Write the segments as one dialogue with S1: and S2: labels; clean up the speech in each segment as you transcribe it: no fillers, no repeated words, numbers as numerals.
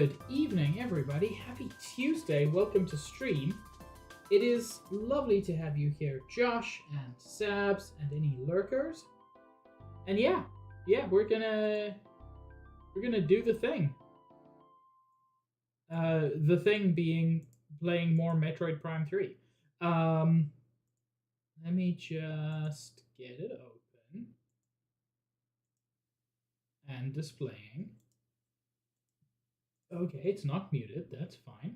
S1: Good evening, everybody. Happy Tuesday. Welcome to stream. It is lovely to have you here, Josh and Sabs and any lurkers. And yeah, we're gonna do the thing. The thing being playing more Metroid Prime 3. Let me just get it open and displaying. Okay, it's not muted. That's fine.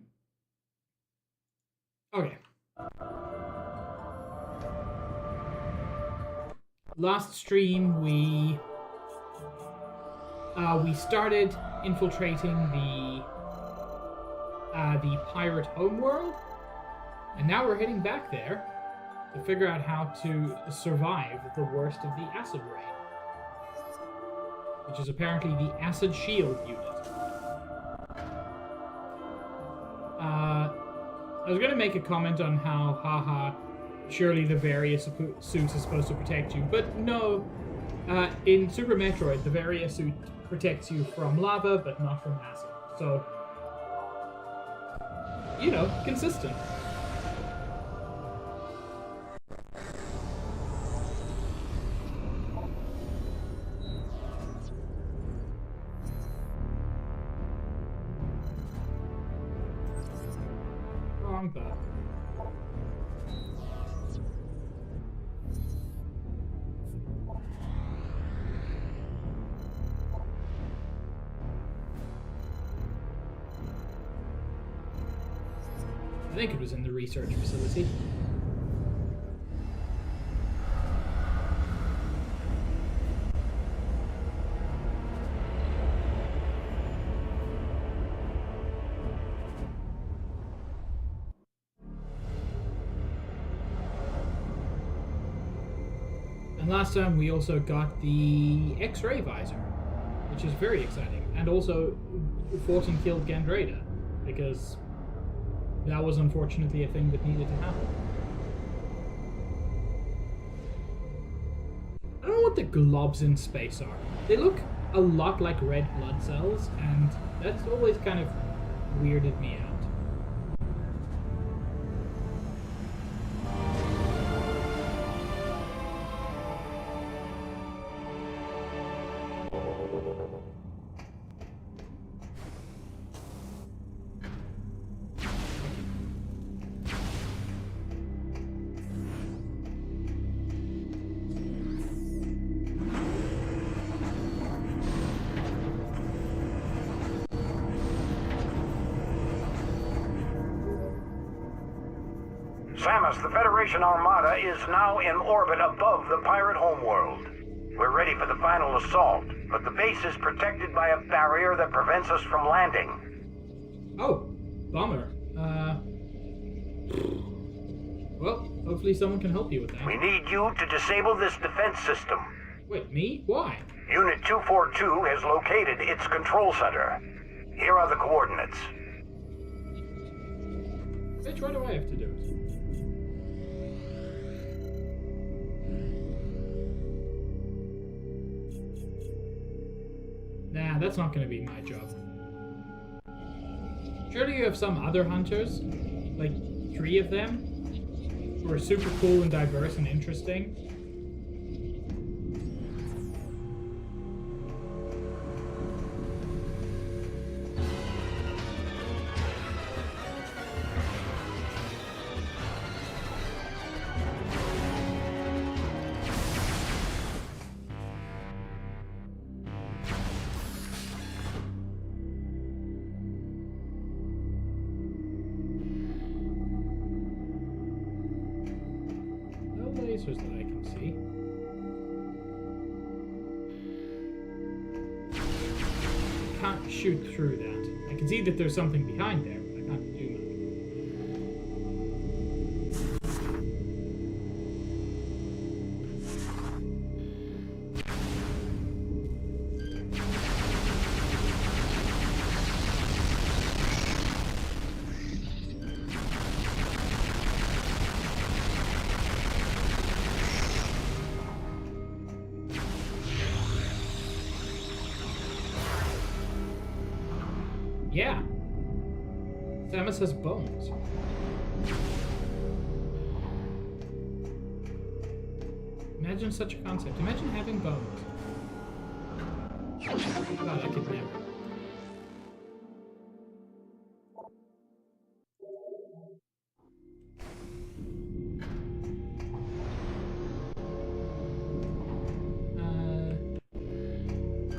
S1: Okay. Last stream we started infiltrating the pirate homeworld, and now we're heading back there to figure out how to survive the worst of the acid rain, which is apparently the acid shield unit. I was going to make a comment on how, haha, surely the various suits is supposed to protect you, but no. In Super Metroid, the Varia suit protects you from lava, but not from acid. So, you know, consistent. Wrong button. I think it was in the research facility. And last time we also got the X-ray visor, which is very exciting, and also fought and killed Gandrada, because that was unfortunately a thing that needed to happen. I don't know what the globs in space are. They look a lot like red blood cells, and that's always kind of weirded me out.
S2: Samus, the Federation Armada is now in orbit above the pirate homeworld. We're ready for the final assault, but the base is protected by a barrier that prevents us from landing.
S1: Oh, bummer. Well, hopefully someone can help you with that.
S2: We need you to disable this defense system.
S1: Wait, me? Why?
S2: Unit 242 has located its control center. Here are the coordinates.
S1: Bitch, why do I have to do it? Nah, that's not gonna be my job. Surely you have some other hunters? Like 3 of them? Who are super cool and diverse and interesting? Lasers that I can see. I can't shoot through that. I can see that there's something behind there, but I can't do much. Yeah. Samus has bones. Imagine such a concept. Imagine having bones. God, I could never.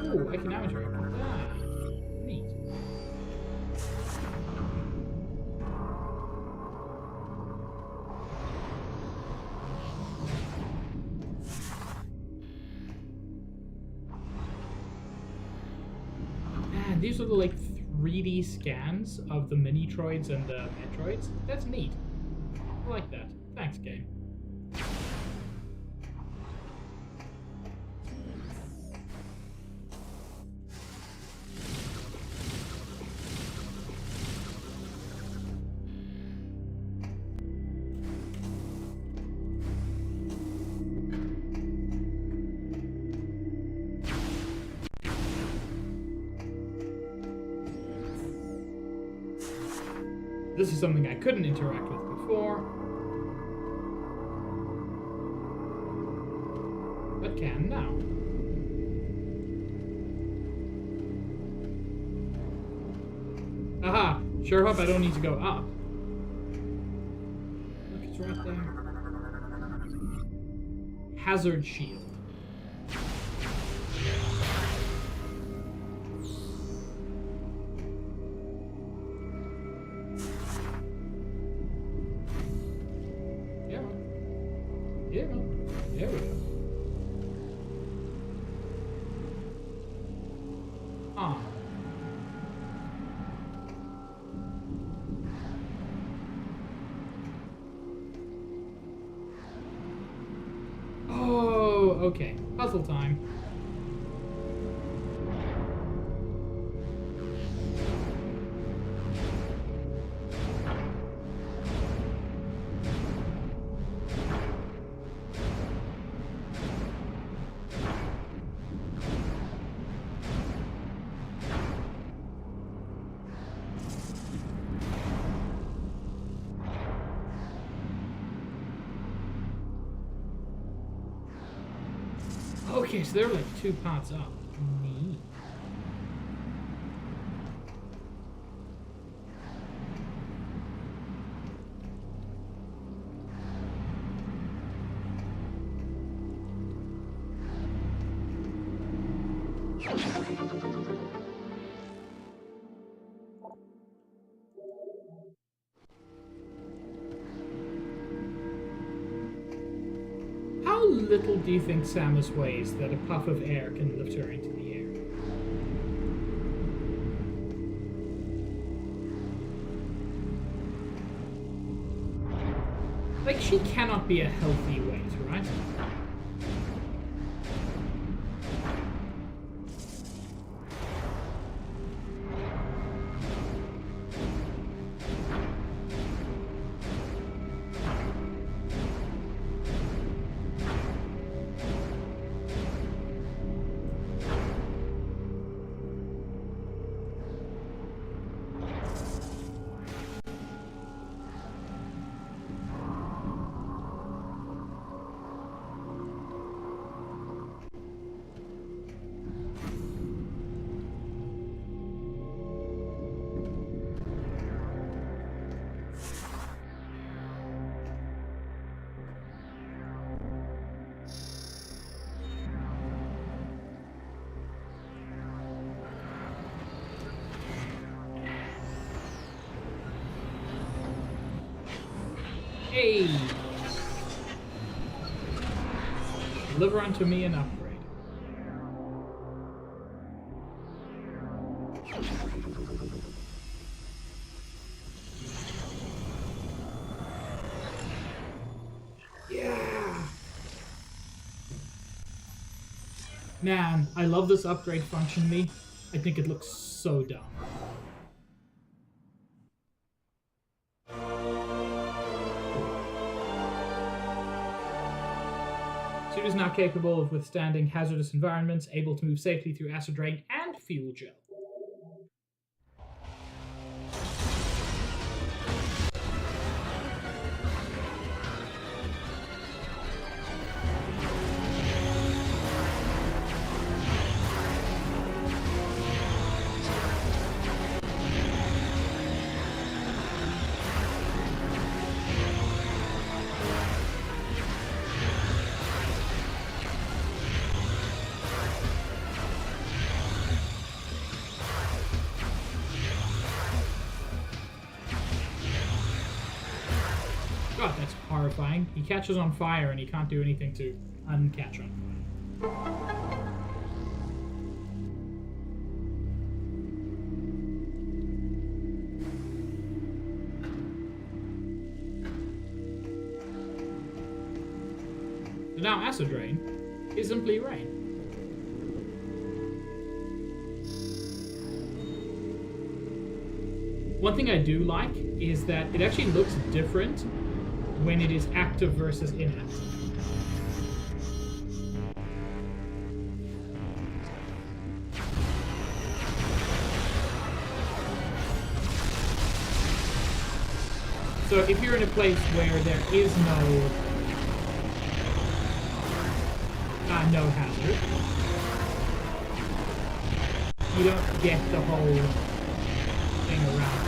S1: Oh, I can now interact. Ah, neat. Man, these are the like 3D scans of the mini-troids and the Metroids. That's neat. I like that. Thanks, game. This is something I couldn't interact with before, but can now. Aha! Sure hope I don't need to go up. Look, it's right there. Hazard shield. Yeah, there we go. Ah. Oh, okay. Puzzle time. Okay, so they're like 2 parts up. Neat. How little do you think Samus weighs that a puff of air can lift her into the air? Like, she cannot be a healthy weight, right? Hey! Deliver unto me an upgrade. Yeah! Man, I love this upgrade function, me. I think it looks so dumb. Suit is now capable of withstanding hazardous environments, able to move safely through acid rain and fuel gel. horrifying. He catches on fire and he can't do anything to uncatch on fire. So now acid rain is simply rain. One thing I do like is that it actually looks different when it is active versus inactive. So if you're in a place where there is no hazard, you don't get the whole thing around.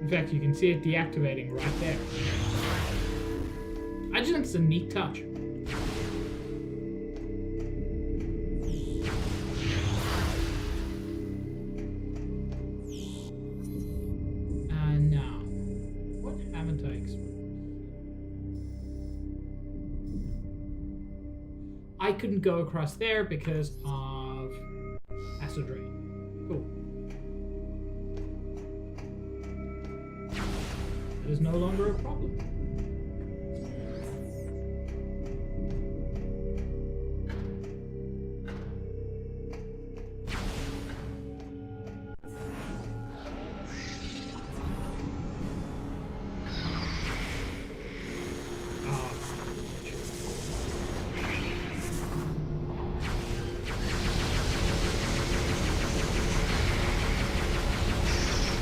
S1: In fact, you can see it deactivating right there. I just think it's a neat touch. Now, what haven't I explored? I couldn't go across there because of acid rain. Cool. It is no longer a problem.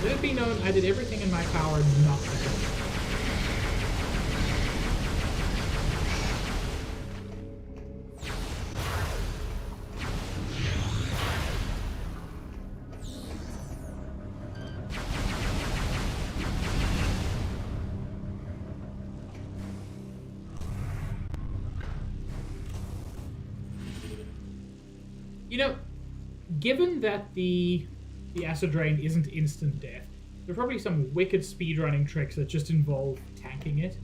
S1: Let it be known, I did everything in my power not to go. You know, given that the acid rain isn't instant death, there are probably some wicked speedrunning tricks that just involve tanking it.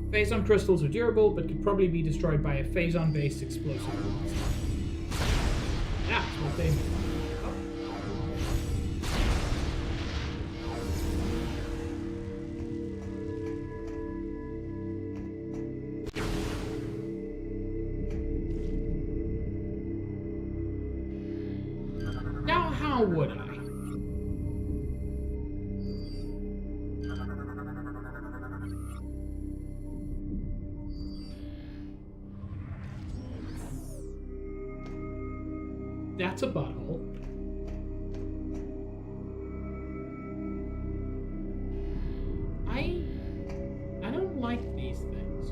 S1: Phazon crystals are durable, but could probably be destroyed by a Phazon-based explosive blast. That's what they mean. How would I? That's a butthole. I don't like these things.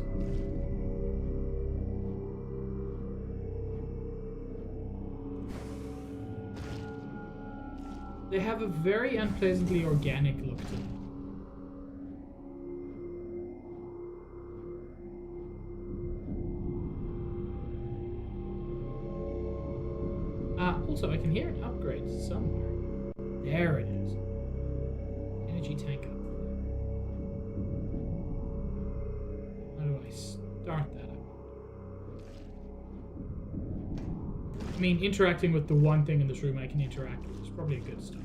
S1: They have a very unpleasantly organic look to them. Also, I can hear an upgrade somewhere. There it is. Energy tank up. How do I start that up? I mean, interacting with the one thing in this room I can interact with is probably a good start.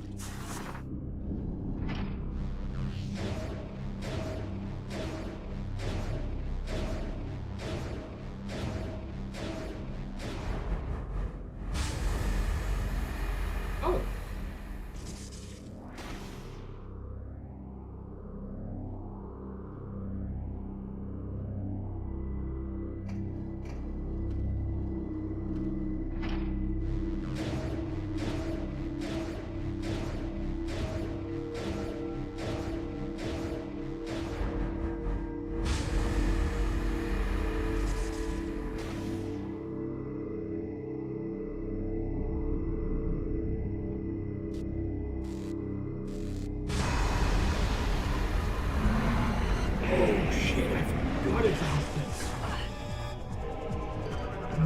S1: Oh!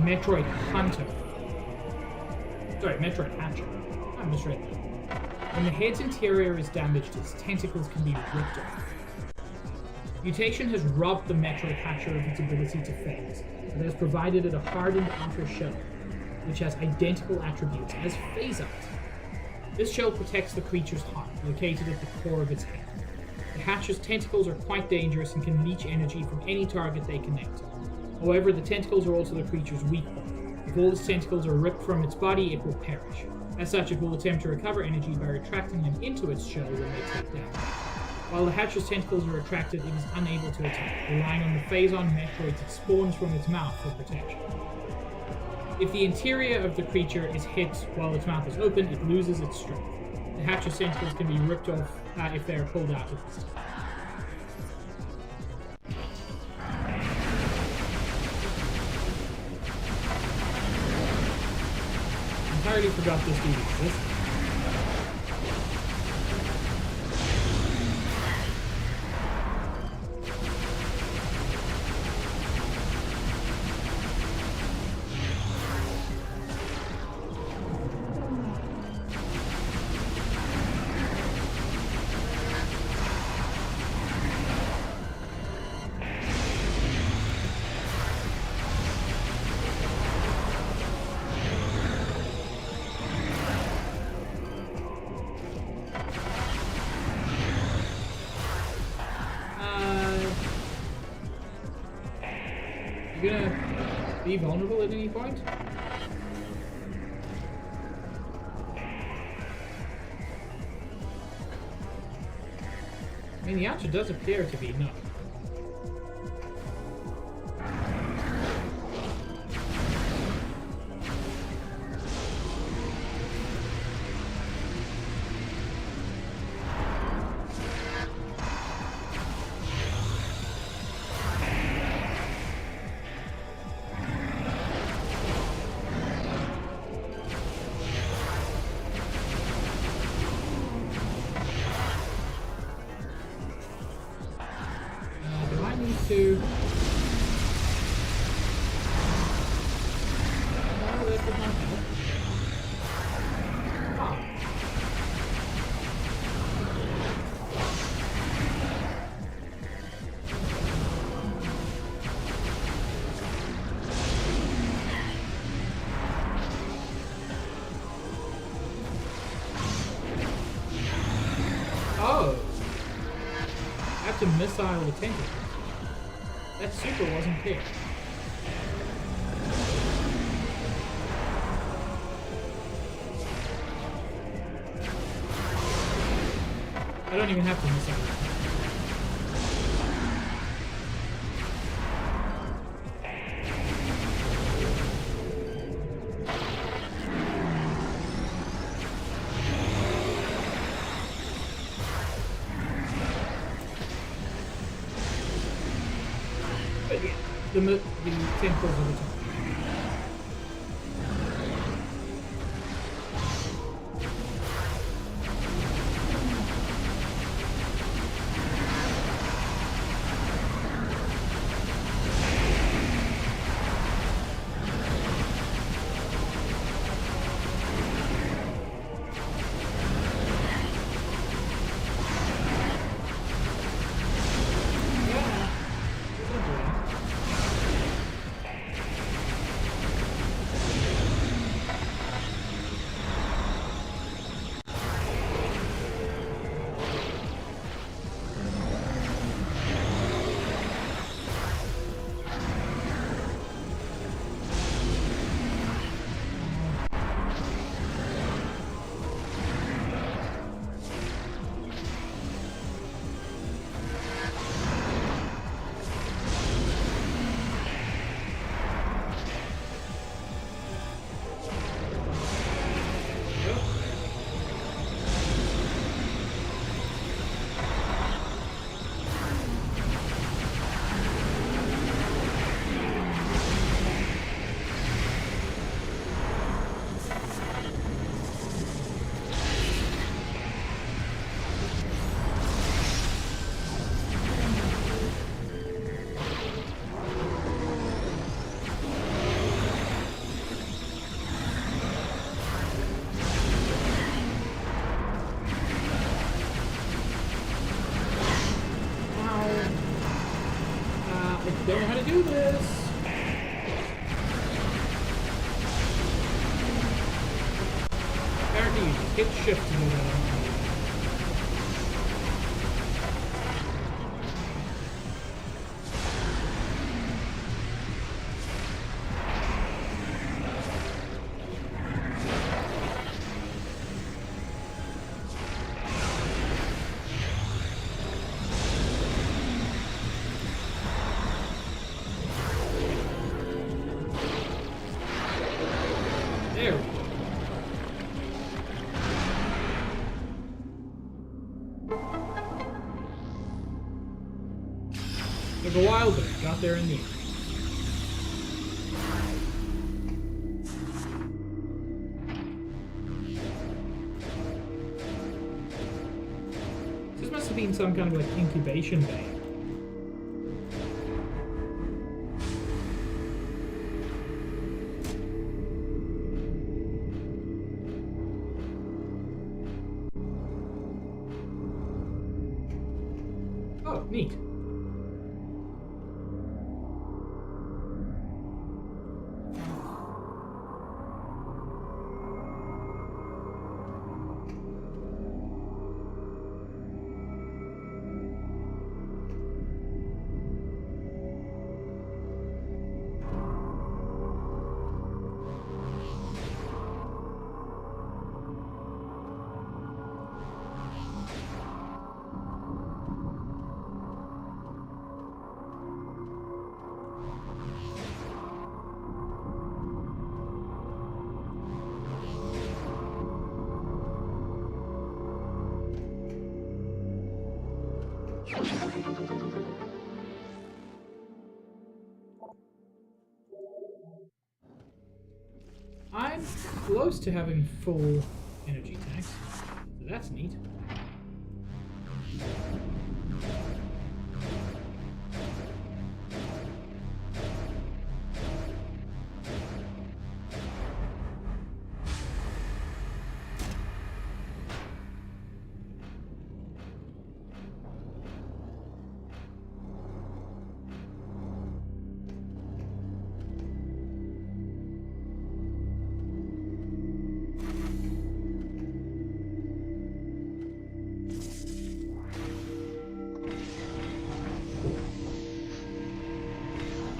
S1: Metroid Hunter. Sorry, Metroid Hatcher. I misread that. When the head's interior is damaged, its tentacles can be ripped off. Mutation has robbed the Metroid Hatcher of its ability to phase, but has provided it a hardened outer shell, which has identical attributes as Phase Out. This shell protects the creature's heart, located at the core of its head. The Hatcher's tentacles are quite dangerous and can leech energy from any target they connect to. However, the tentacles are also the creature's weak point. If all its tentacles are ripped from its body, it will perish. As such, it will attempt to recover energy by retracting them into its shell when they take damage. While the Hatcher's tentacles are retracted, it is unable to attack, relying on the phase-on Metroids it spawns from its mouth for protection. If the interior of the creature is hit while its mouth is open, it loses its strength. The Hatcher's tentacles can be ripped off if they are pulled out at this time. Entirely forgot this dude existed. You gonna be vulnerable at any point? I mean, the answer does appear to be no. To oh, that did not help. Oh, I have to missile the tentacle. That super wasn't clear. I don't even have to miss out. The tentacles of the top. don't know how to do this. Apparently you just hit shift to do that. There we go. Took a while, but got there in the end. This must have been some kind of like incubation bay. Oh, neat. I'm close to having full energy tanks, so that's neat.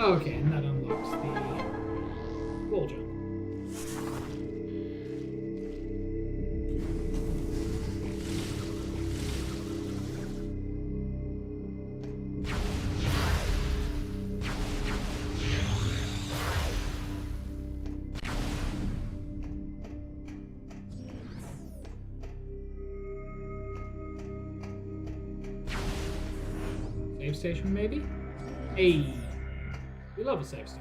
S1: Okay, and that unlocks the wall jump. Save station, maybe? Hey! We love a save station.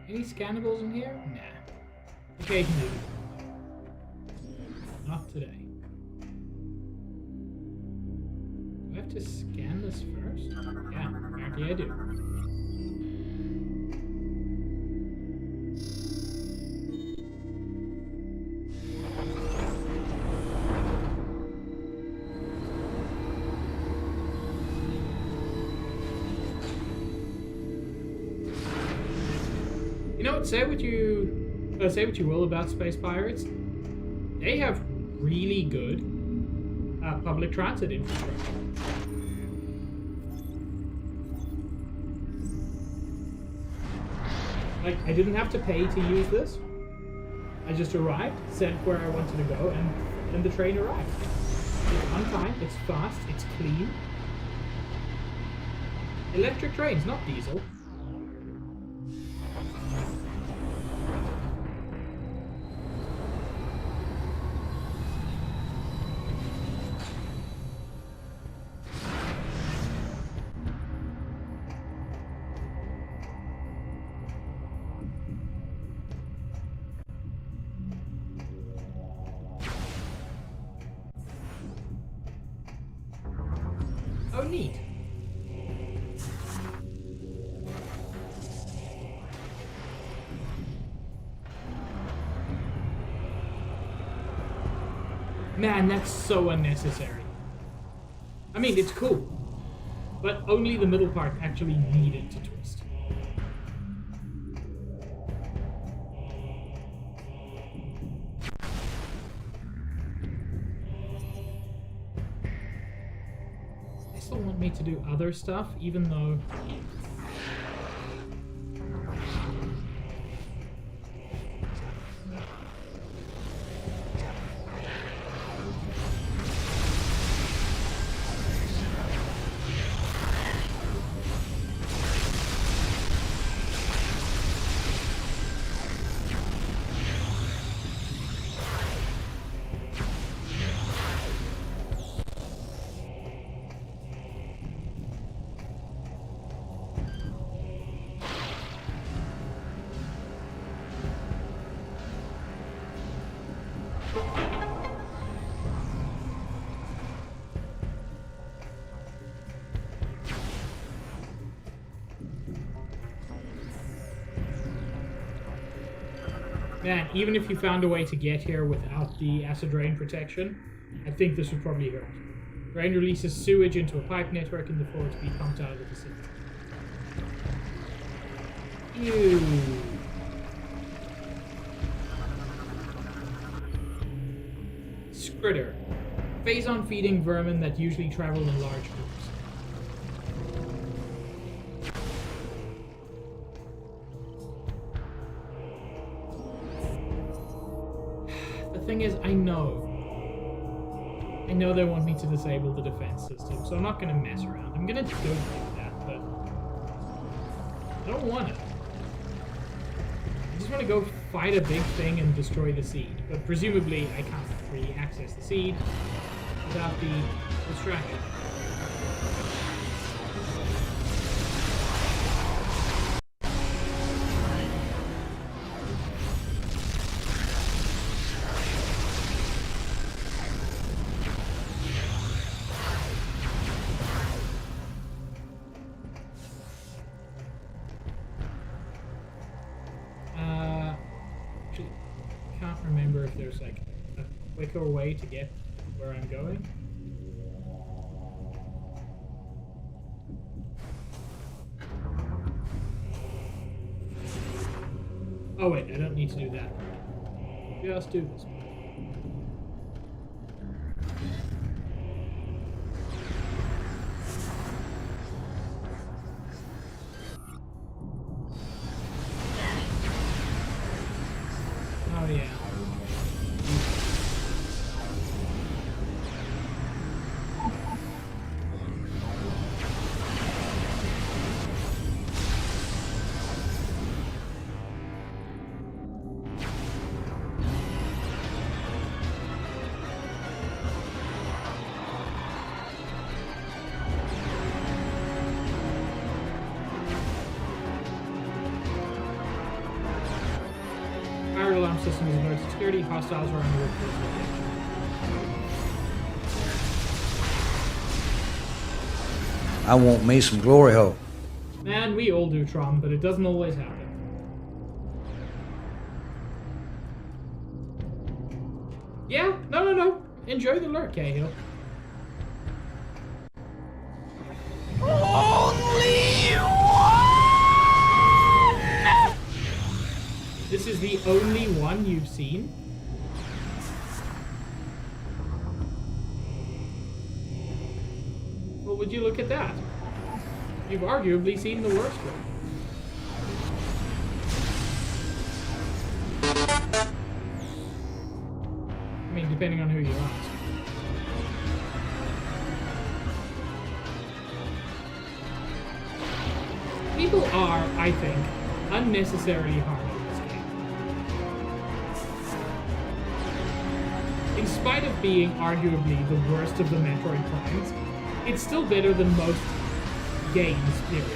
S1: Any scannables in here? Nah. Occasionally. Not today. Do I have to scan this first? Yeah, apparently I do. You know what? Say what you will about space pirates. They have really good public transit infrastructure. Like, I didn't have to pay to use this. I just arrived, said where I wanted to go, and the train arrived. It's on time, it's fast, it's clean. Electric trains, not diesel. Oh, neat. Man, that's so unnecessary. I mean, it's cool. But only the middle part actually needed to twist. They still want me to do other stuff, even though... Man, even if you found a way to get here without the acid rain protection, I think this would probably hurt. Rain releases sewage into a pipe network in the floor to be pumped out of the city. Ew. Scritter. Phazon feeding vermin that usually travel in large groups. The thing is, I know they want me to disable the defense system, so I'm not gonna mess around. I'm gonna go do that, but I don't want to. I just want to go fight a big thing and destroy the seed, but presumably I can't really access the seed without the distraction. Remember if there's like a quicker way to get where I'm going. Oh wait, I don't need to do that. Just do this. Oh yeah. Fire alarm system is alerted security. Hostiles are on the roof.
S3: I want me some glory hole.
S1: Man, we all do, Tron, but it doesn't always happen. Yeah, no. Enjoy the lurk, Cahill.
S4: Only one!
S1: This is the only one you've seen? Well, would you look at that? You've arguably seen the worst one. I mean, depending on who you ask. People are, I think, unnecessarily hard on this game. In spite of being arguably the worst of the Metroid primes, it's still better than most games, period.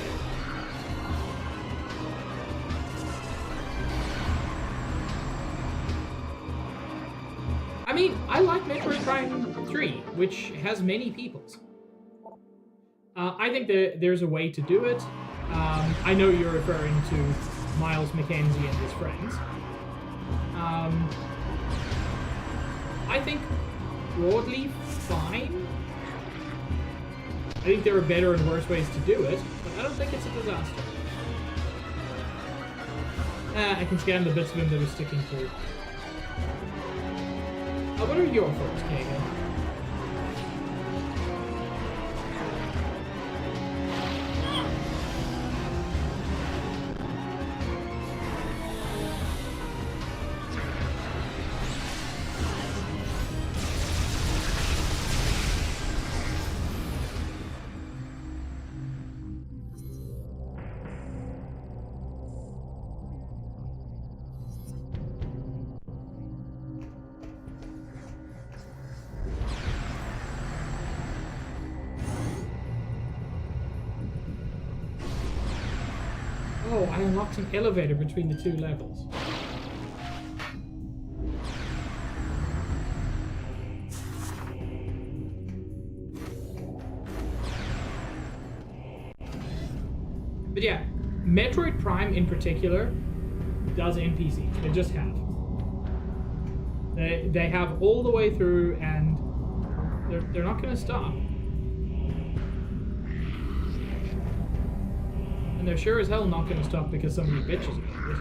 S1: I mean, I like Metroid Prime 3, which has many peoples. I think there's a way to do it. I know you're referring to Miles McKenzie and his friends. I think broadly fine. I think there are better and worse ways to do it, but I don't think it's a disaster. I can scan the bits of him that are sticking through. What are your thoughts, Kagan? Oh, I unlocked an elevator between the 2 levels. But yeah, Metroid Prime in particular does NPC. They just have. They have all the way through, and they're not going to stop. And they're sure as hell not going to stop because somebody bitches about it.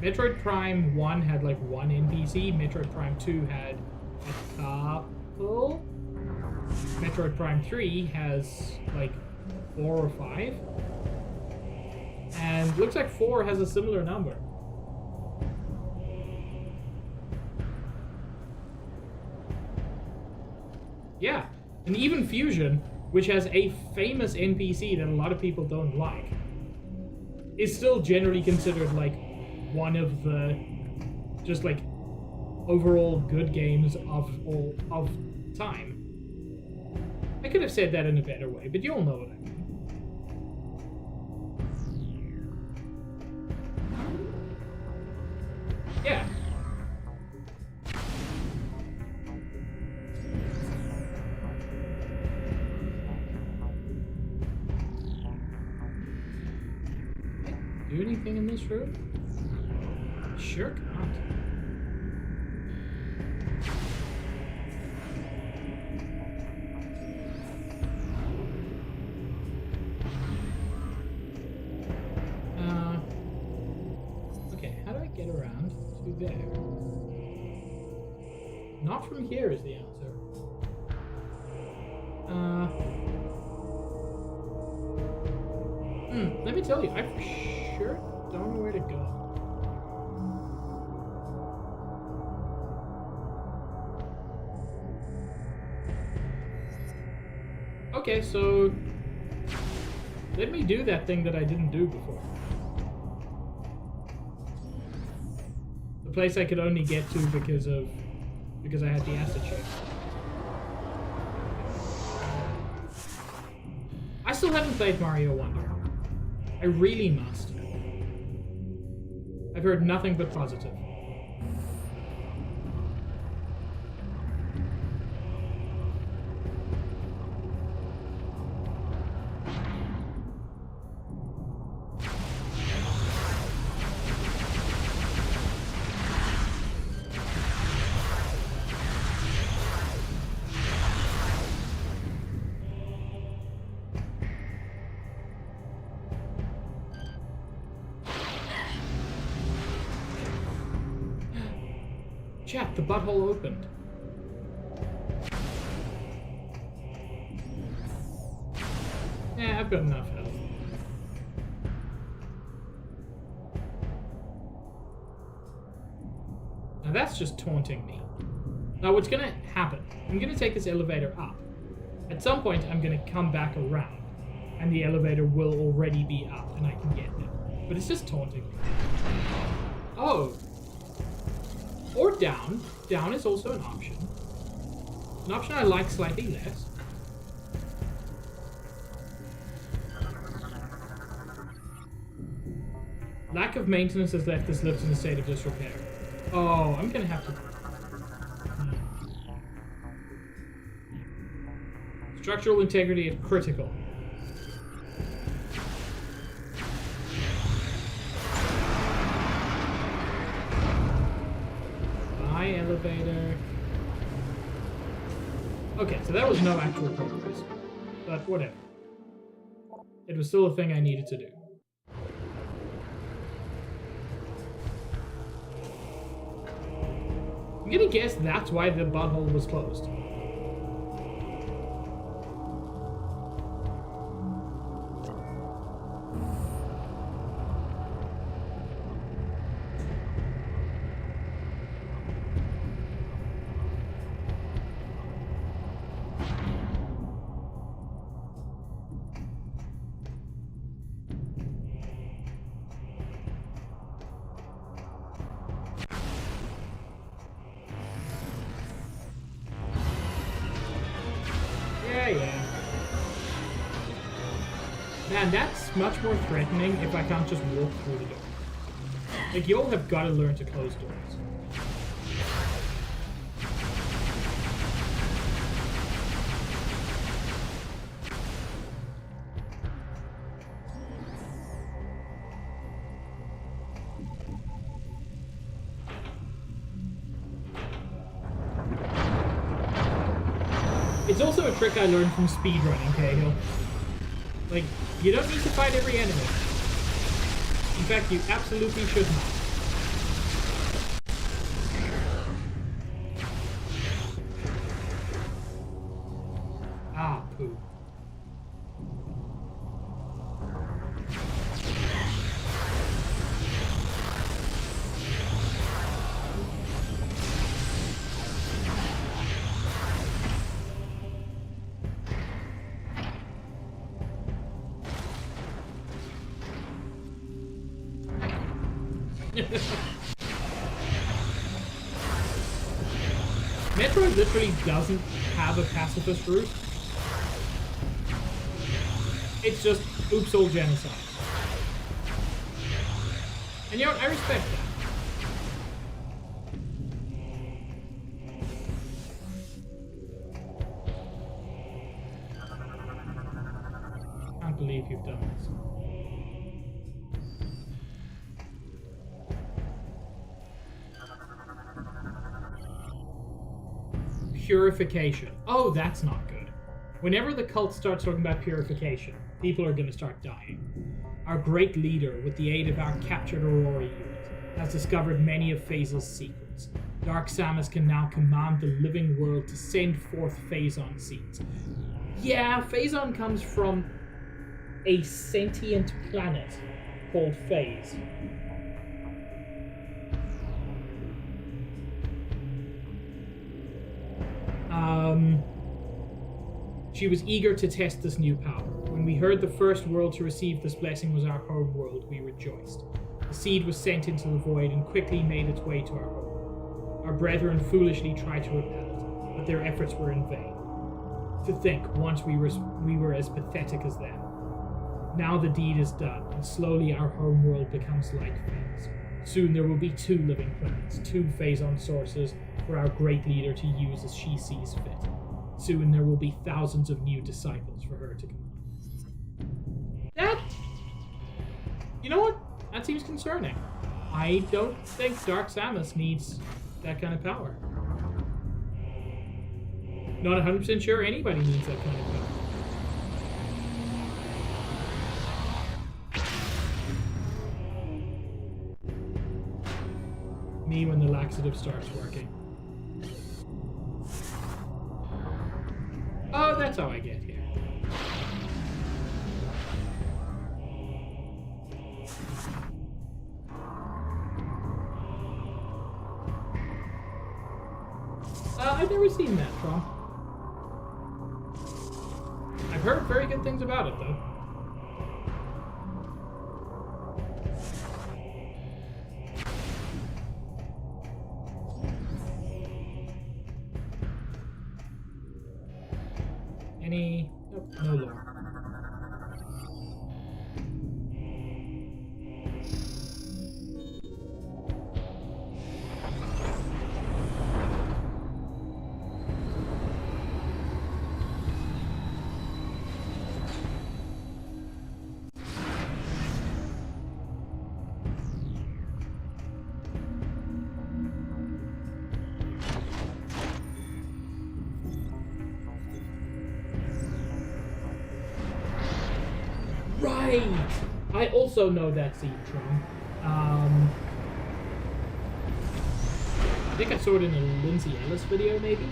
S1: Metroid Prime 1 had like 1 NPC. Metroid Prime 2 had a couple. Metroid Prime 3 has like 4 or 5. And looks like 4 has a similar number. Yeah, and even Fusion, which has a famous NPC that a lot of people don't like, is still generally considered like one of the just like overall good games of time. I could have said that in a better way, but you all know what I mean. Yeah. Do anything in this room? Sure can't. Okay, how do I get around to there? Not from here is the answer. Let me tell you, I for sure don't know where to go. Okay, so let me do that thing that I didn't do before. The place I could only get to because I had the acid shake. I still haven't played Mario Wonder. I really must. I've heard nothing but positive. Chat, the butthole opened. Yeah, I've got enough health. Now that's just taunting me. Now what's gonna happen? I'm gonna take this elevator up. At some point I'm gonna come back around and the elevator will already be up and I can get there. But it's just taunting me. Oh. Or down. Down is also an option. An option I like slightly less. Lack of maintenance has left this lift in a state of disrepair. Oh, I'm gonna have to... Structural integrity is critical. Bye, elevator. Okay, so that was no actual progress. But whatever. It was still a thing I needed to do. I'm gonna guess that's why the butthole was closed. Yeah. Man, that's much more threatening if I can't just walk through the door. Like, y'all have got to learn to close doors. It's also a trick I learned from speedrunning, Cahill. Like, you don't need to fight every enemy. In fact, you absolutely should not. Ah, poo. Metroid literally doesn't have a pacifist route. It's just oops all genocide. And you know what? I respect that. I can't believe you've done this. Purification. Oh, that's not good. Whenever the cult starts talking about purification, people are going to start dying. Our great leader, with the aid of our captured Aurora unit, has discovered many of Phase's secrets. Dark Samus can now command the living world to send forth Phazon seeds. Yeah, Phazon comes from a sentient planet called Phase. She was eager to test this new power. When we heard the first world to receive this blessing was our home world, we rejoiced. The seed was sent into the void and quickly made its way to our home. Our brethren foolishly tried to repel it, but their efforts were in vain. To think, once we were as pathetic as them. Now the deed is done, and slowly our home world becomes like Phase. Soon there will be 2 living planets, 2 Phazon sources for our great leader to use as she sees fit. Soon there will be thousands of new disciples for her to command. That... You know what? That seems concerning. I don't think Dark Samus needs that kind of power. Not 100% sure anybody needs that kind of power. Me when the laxative starts working. Oh, that's how I get here. I've never seen that, Tron. I've heard very good things about it, though. Nope, no lore. Right! I also know that scene from. I think I saw it in a Lindsay Ellis video, maybe?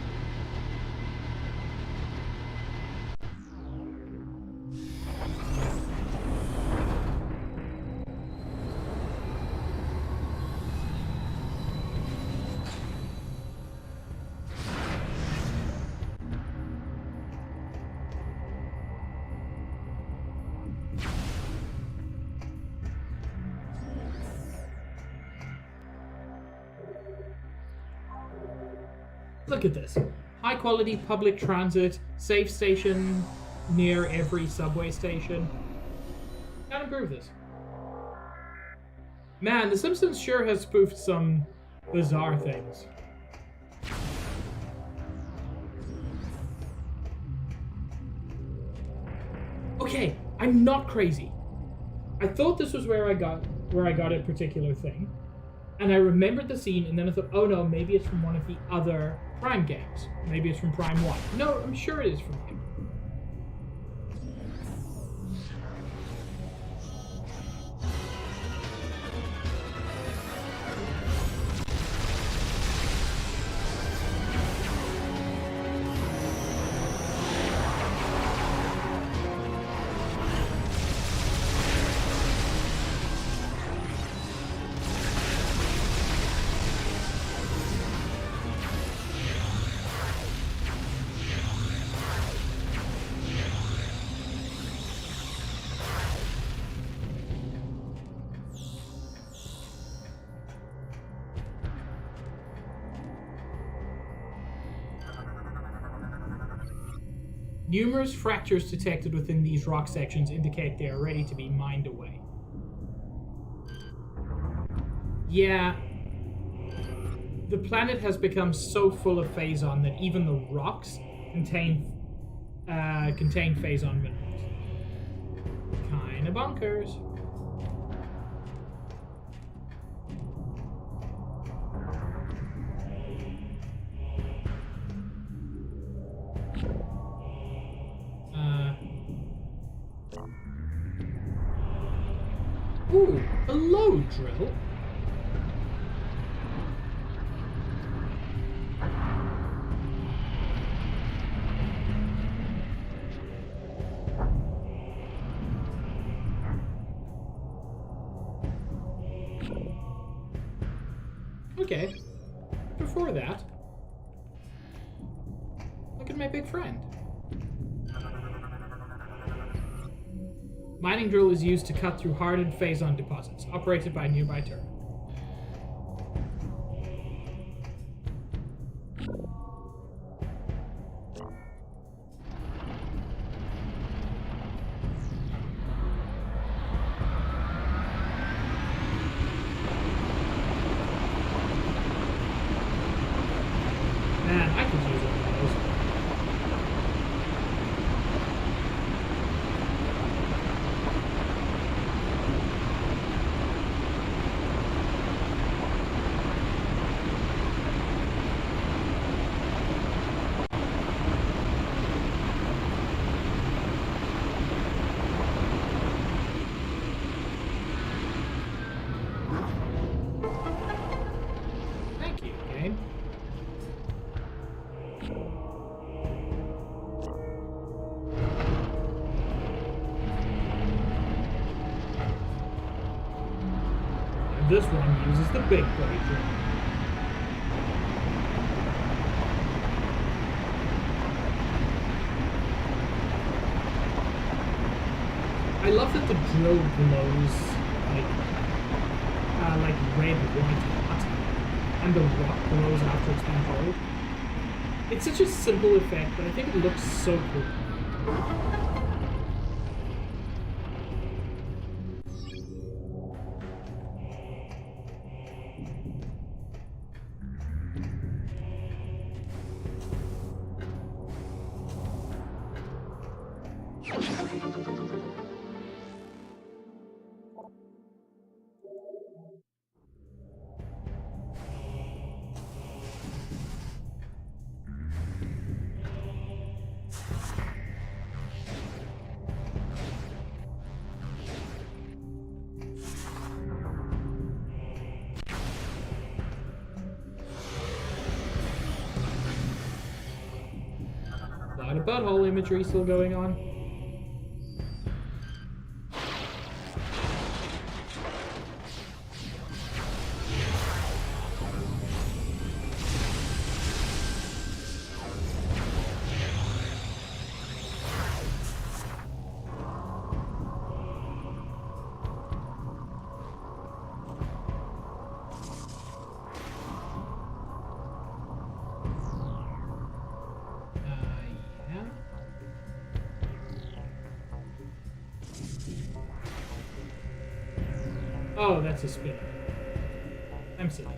S1: Look at this. High quality public transit, safe station near every subway station. Can't improve this. Man, The Simpsons sure has spoofed some bizarre things. Okay, I'm not crazy. I thought this was where I got a particular thing. And I remembered the scene, and then I thought, oh no, maybe it's from one of the other Prime games. Maybe it's from Prime 1. No, I'm sure it is from him. Numerous fractures detected within these rock sections indicate they are ready to be mined away. Yeah. The planet has become so full of phazon that even the rocks contain phazon minerals. Kinda bonkers. Ooh, hello, drill. Okay. Before that, look at my big friend. Mining drill is used to cut through hardened phazon deposits, operated by a nearby turbine. Man, I could use one of those. Thank you, game. And this one uses the big boy drill. I love that the drill glows like red, white, hot, and the rock glows after it's been drilled. It's such a simple effect, but I think it looks so cool. lot of butthole imagery still going on. Oh, that's a spinner. I'm silly.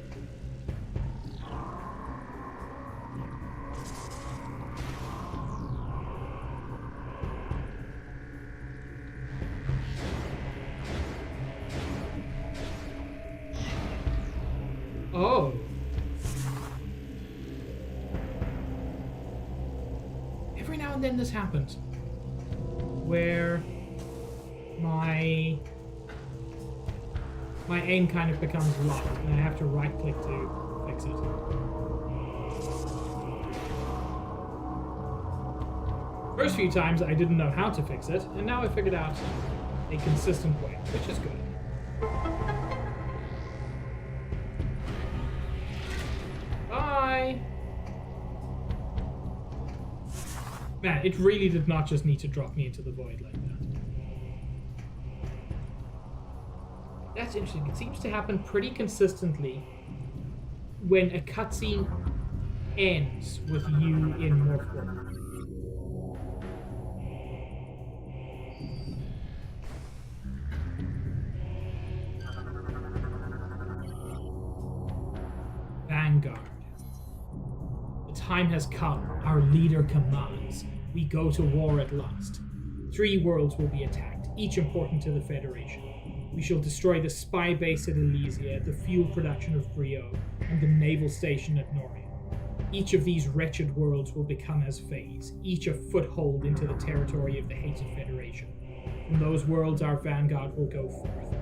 S1: Oh. Every now and then this happens. Where my aim kind of becomes locked, and I have to right-click to fix it. First few times I didn't know how to fix it, and now I figured out a consistent way, which is good. Bye! Man, it really did not just need to drop me into the void like that. That's interesting. It seems to happen pretty consistently when a cutscene ends with you in morph world. Vanguard. The time has come. Our leader commands. We go to war at last. 3 worlds will be attacked, each important to the Federation. We shall destroy the spy base at Elysia, the fuel production of Brio, and the naval station at Noria. Each of these wretched worlds will become as Phase, each a foothold into the territory of the hated Federation. From those worlds our vanguard will go forth.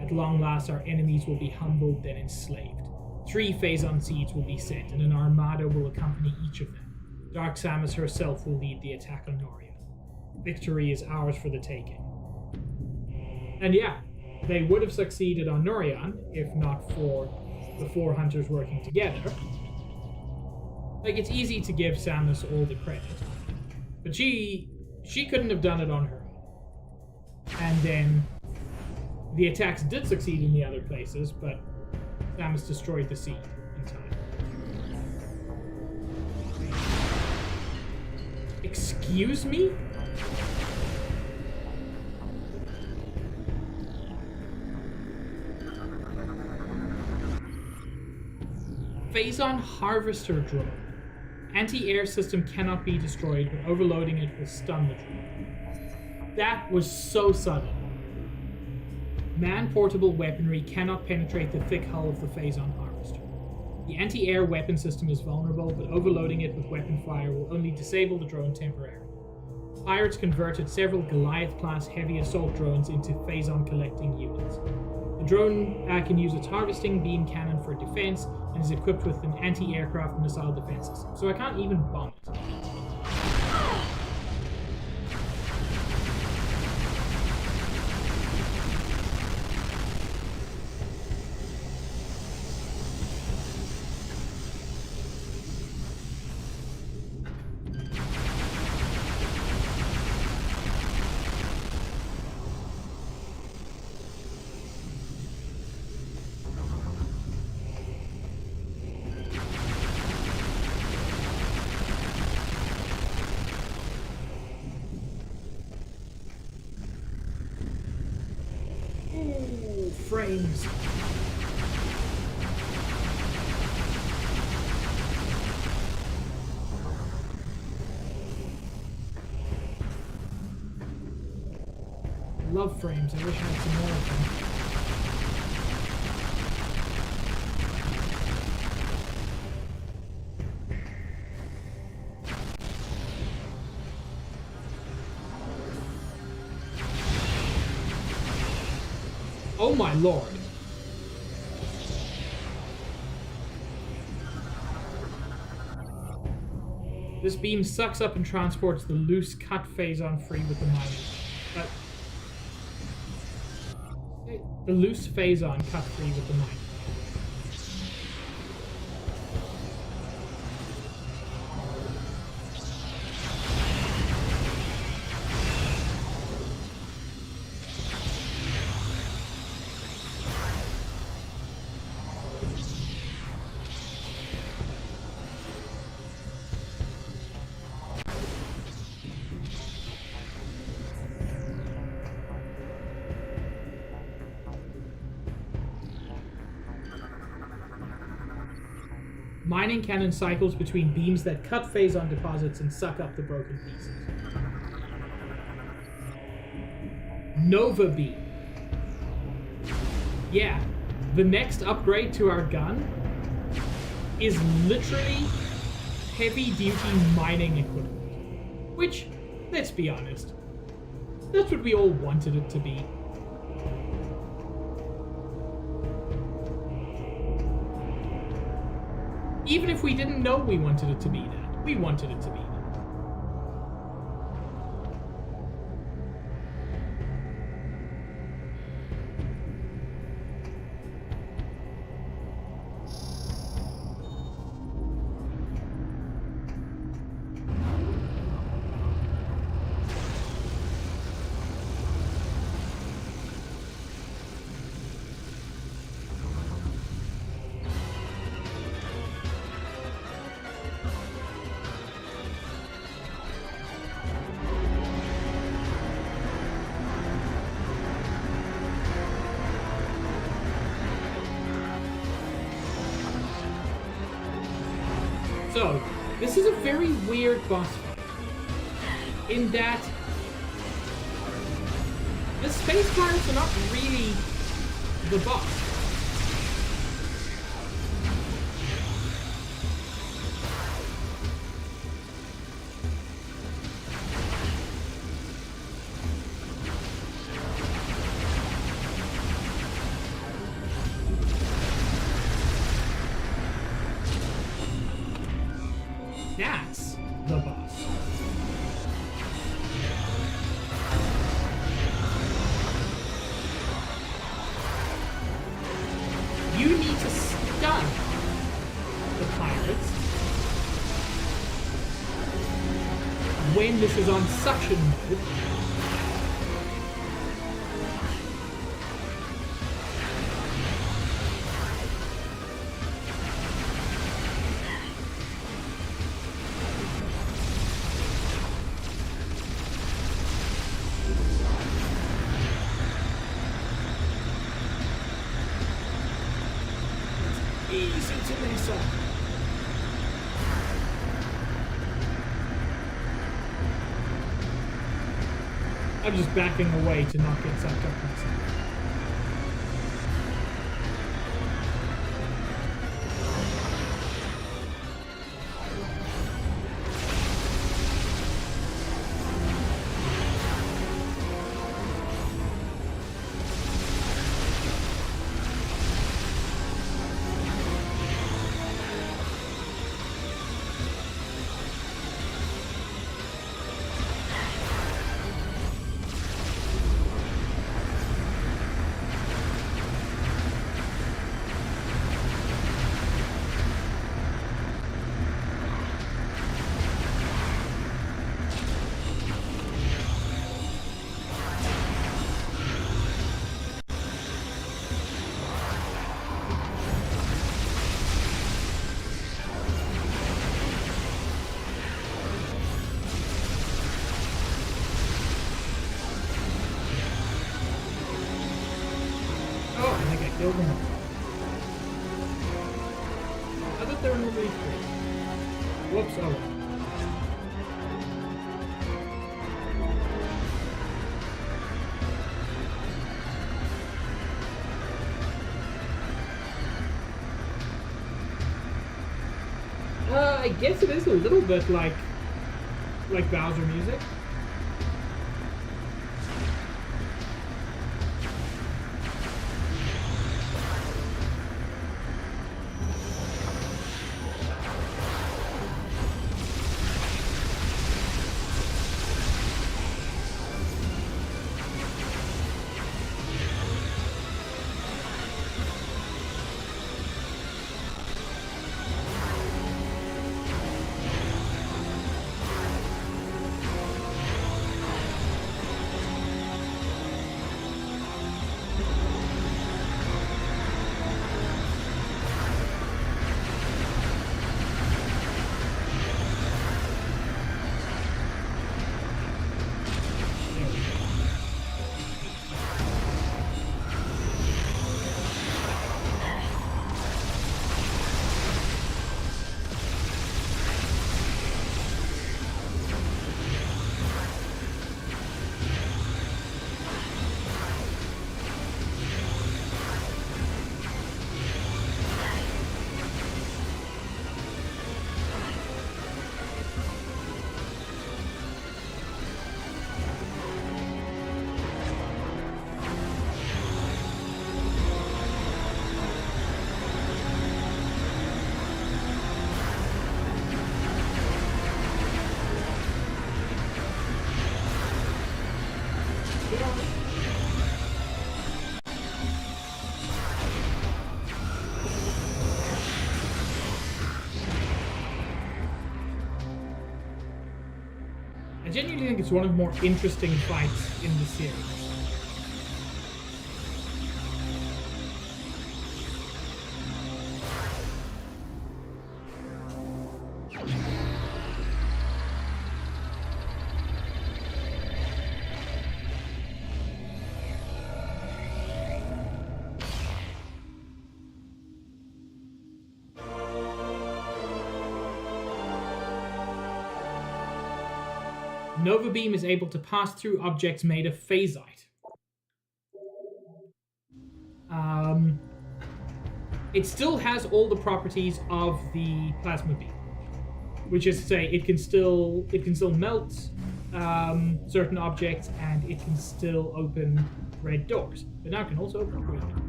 S1: At long last our enemies will be humbled, then enslaved. 3 Phazon seeds will be sent, and an armada will accompany each of them. Dark Samus herself will lead the attack on Noria. Victory is ours for the taking. And yeah, they would have succeeded on Norion if not for the 4 hunters working together. Like, it's easy to give Samus all the credit, but she couldn't have done it on her own. And then the attacks did succeed in the other places, but Samus destroyed the seed in time. Excuse me? Phazon Harvester Drone. Anti-air system cannot be destroyed, but overloading it will stun the drone. That was so subtle. Man-portable weaponry cannot penetrate the thick hull of the Phazon Harvester. The anti-air weapon system is vulnerable, but overloading it with weapon fire will only disable the drone temporarily. Pirates converted several Goliath-class heavy assault drones into Phazon collecting units. The drone can use its harvesting beam cannon for defense and is equipped with an anti-aircraft missile defense system, so I can't even bomb it. Frames. Love frames. I wish I had some more of them. Oh my lord. This beam sucks up and transports the loose cut phazon free with the mining. The loose phazon cut free with the mining. Mining cannon cycles between beams that cut phazon deposits and suck up the broken pieces. Nova Beam. Yeah, the next upgrade to our gun is literally heavy-duty mining equipment. Which, let's be honest, that's what we all wanted it to be. Even if we didn't know we wanted it to be that, we wanted it to be that. So, this is a very weird boss fight, in that the space pirates are not really the boss. That's the boss. You need to stun the pirates when this is on suction mode. Easy to mess up. I'm just backing away to not get sucked up myself. Killed them all. I thought there were only 3. Whoops, oh well. I guess it is a little bit like Bowser music. I genuinely think it's one of the more interesting fights in the series. Nova Beam is able to pass through objects made of phasite. It still has all the properties of the plasma beam, which is to say, it can still melt certain objects, and it can still open red doors. But now it can also open green doors.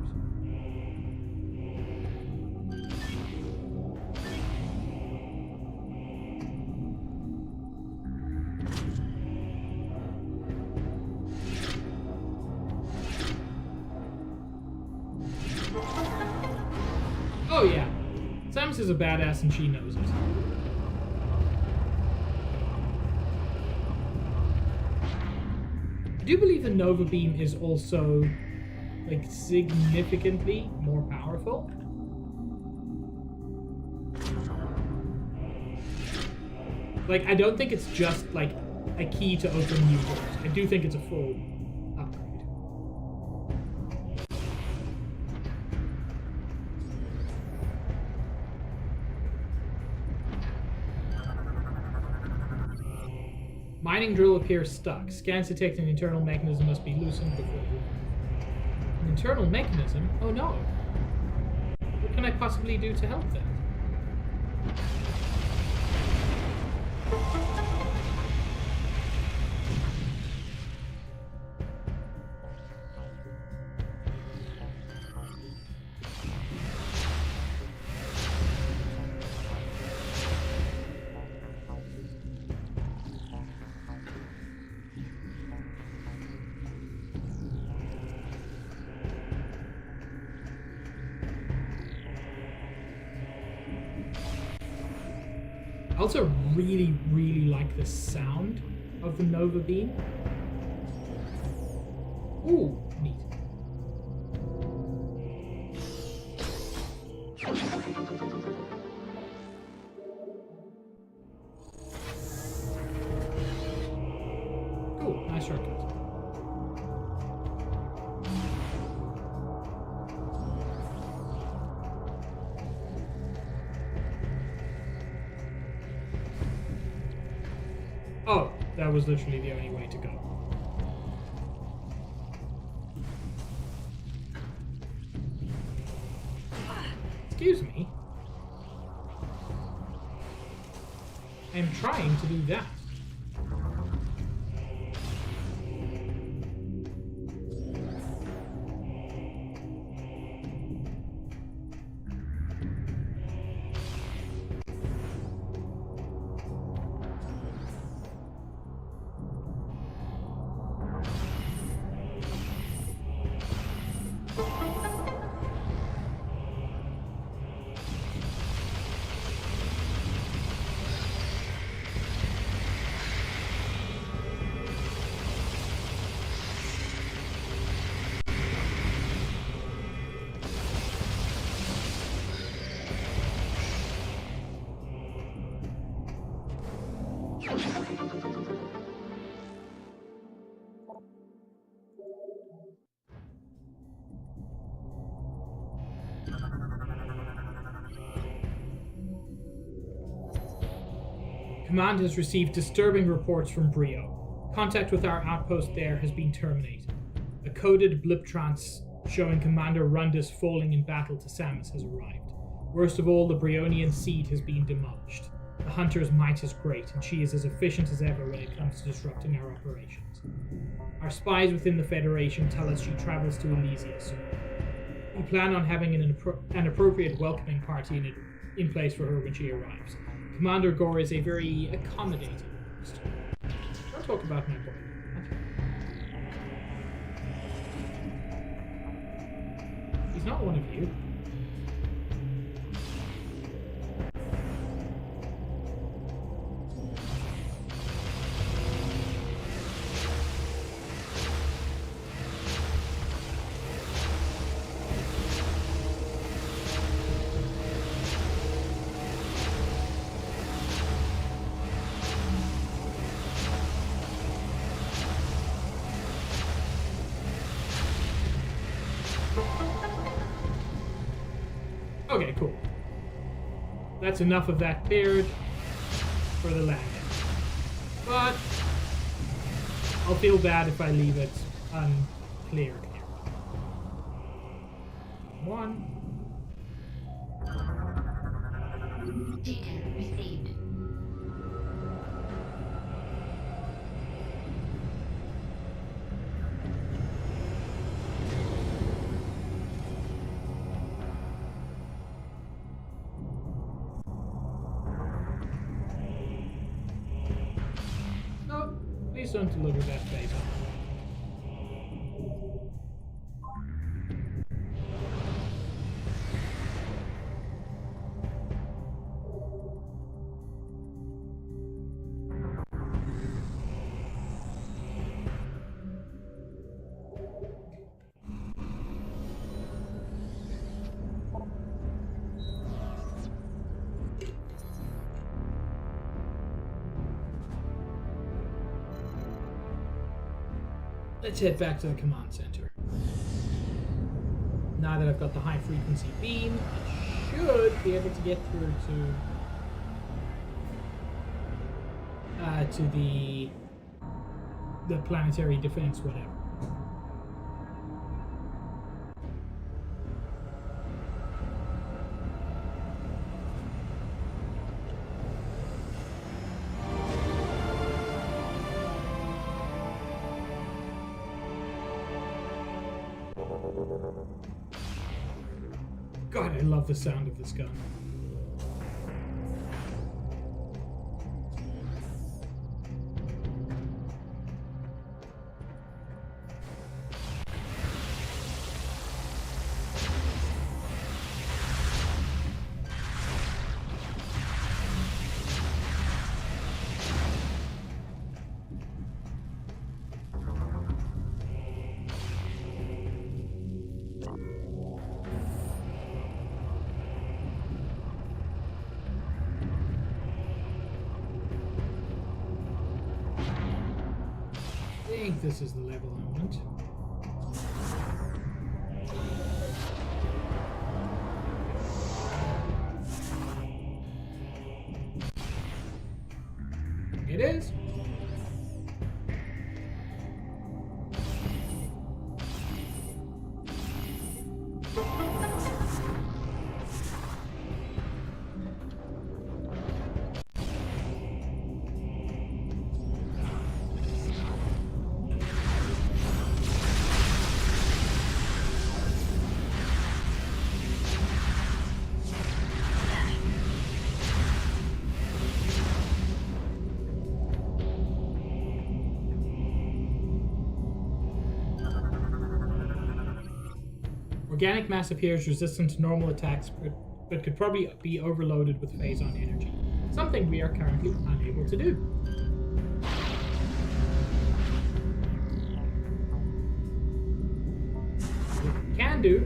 S1: Oh yeah, Samus is a badass and she knows it. I do believe the Nova Beam is also, like, significantly more powerful. Like, I don't think it's just, like, a key to open new doors. I do think it's a full upgrade. Mining drill appears stuck. Scans detect an internal mechanism must be loosened before removed. An internal mechanism? Oh no. What can I possibly do to help that? I also really like the sound of the Nova Beam. Ooh, neat. Cool, nice shortcut. Oh, that was literally the only way to go. Excuse me. I'm trying to do that. Command has received disturbing reports from Brio. Contact with our outpost there has been terminated. A coded blip trance showing Commander Rundus falling in battle to Samus has arrived. Worst of all, the Brionian seed has been demolished. The Hunter's might is great, and she is as efficient as ever when it comes to disrupting our operations. Our spies within the Federation tell us she travels to Elysia soon. We plan on having an appropriate welcoming party in place for her when she arrives. Commander Gore is a very accommodating host. Don't talk about my boy. He's not one of you. Okay, cool. That's enough of that cleared for the landing. But I'll feel bad if I leave it uncleared here. One.
S4: Data received.
S1: No, please don't deliver that phase. Let's head back to the command center. Now that I've got the high frequency beam, I should be able to get through to the planetary defense, whatever. God, I love the sound of this gun. I think this is the level I want. It is. Organic mass appears resistant to normal attacks, but could probably be overloaded with phase-on energy, something we are currently unable to do. What we can do,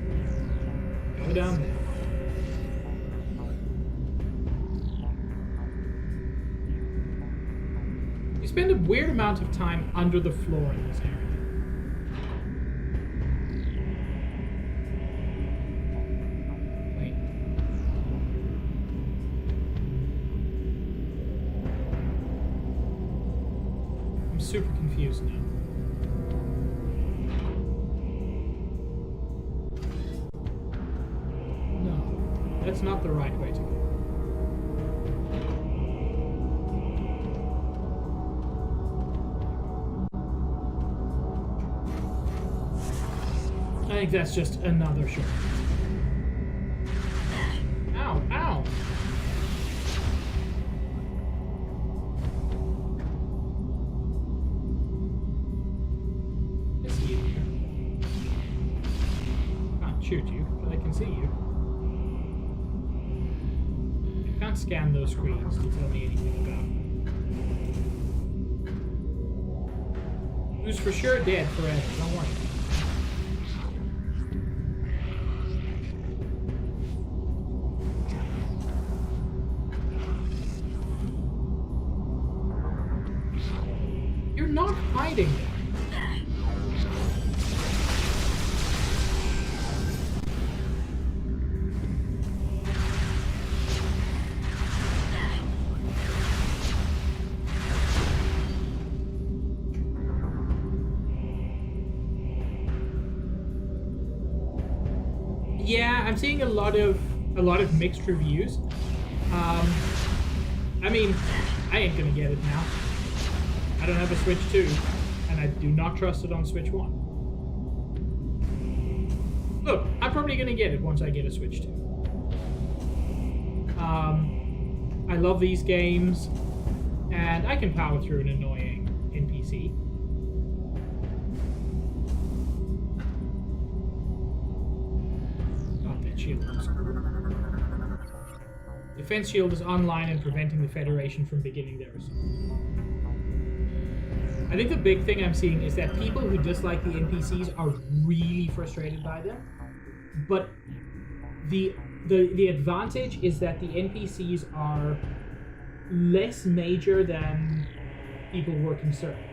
S1: go down there. We spend a weird amount of time under the floor in this area. Super confused now. No, that's not the right way to go. I think that's just another shortcut. Ow, ow! Shoot you, but I see you. I can't scan those screens to tell me anything about who's for sure dead forever. Don't worry. You're not hiding there. Yeah, I'm seeing a lot of mixed reviews. I mean, I ain't gonna get it now. I don't have a Switch 2, and I do not trust it on Switch 1. Look, I'm probably gonna get it once I get a Switch 2. I love these games, and I can power through an annoying NPC. Shield. Defense shield is online and preventing the Federation from beginning their assault. I think the big thing I'm seeing is that people who dislike the NPCs are really frustrated by them. But the advantage is that the NPCs are less major than people were concerned.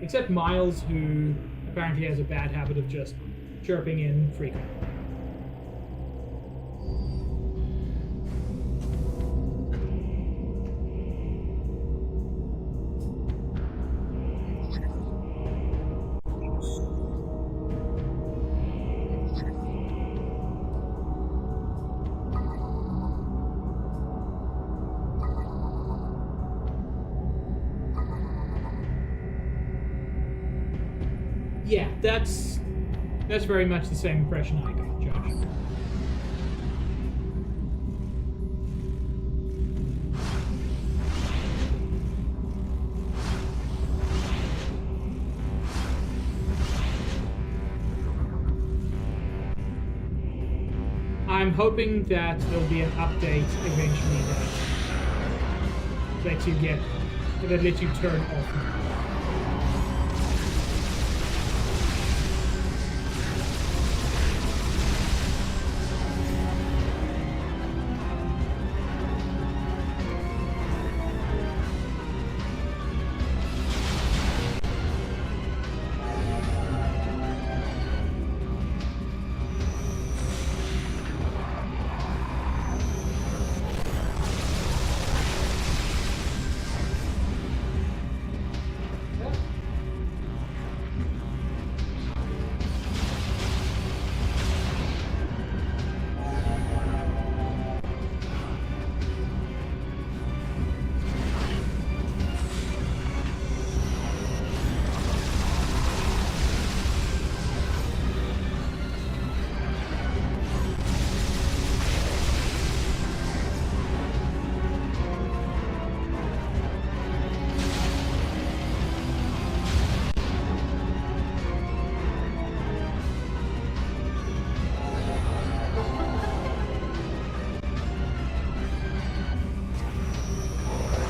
S1: Except Miles, who apparently has a bad habit of just chirping in frequently. Yeah, that's very much the same impression I got, Josh. I'm hoping that there'll be an update eventually that lets you turn off mode.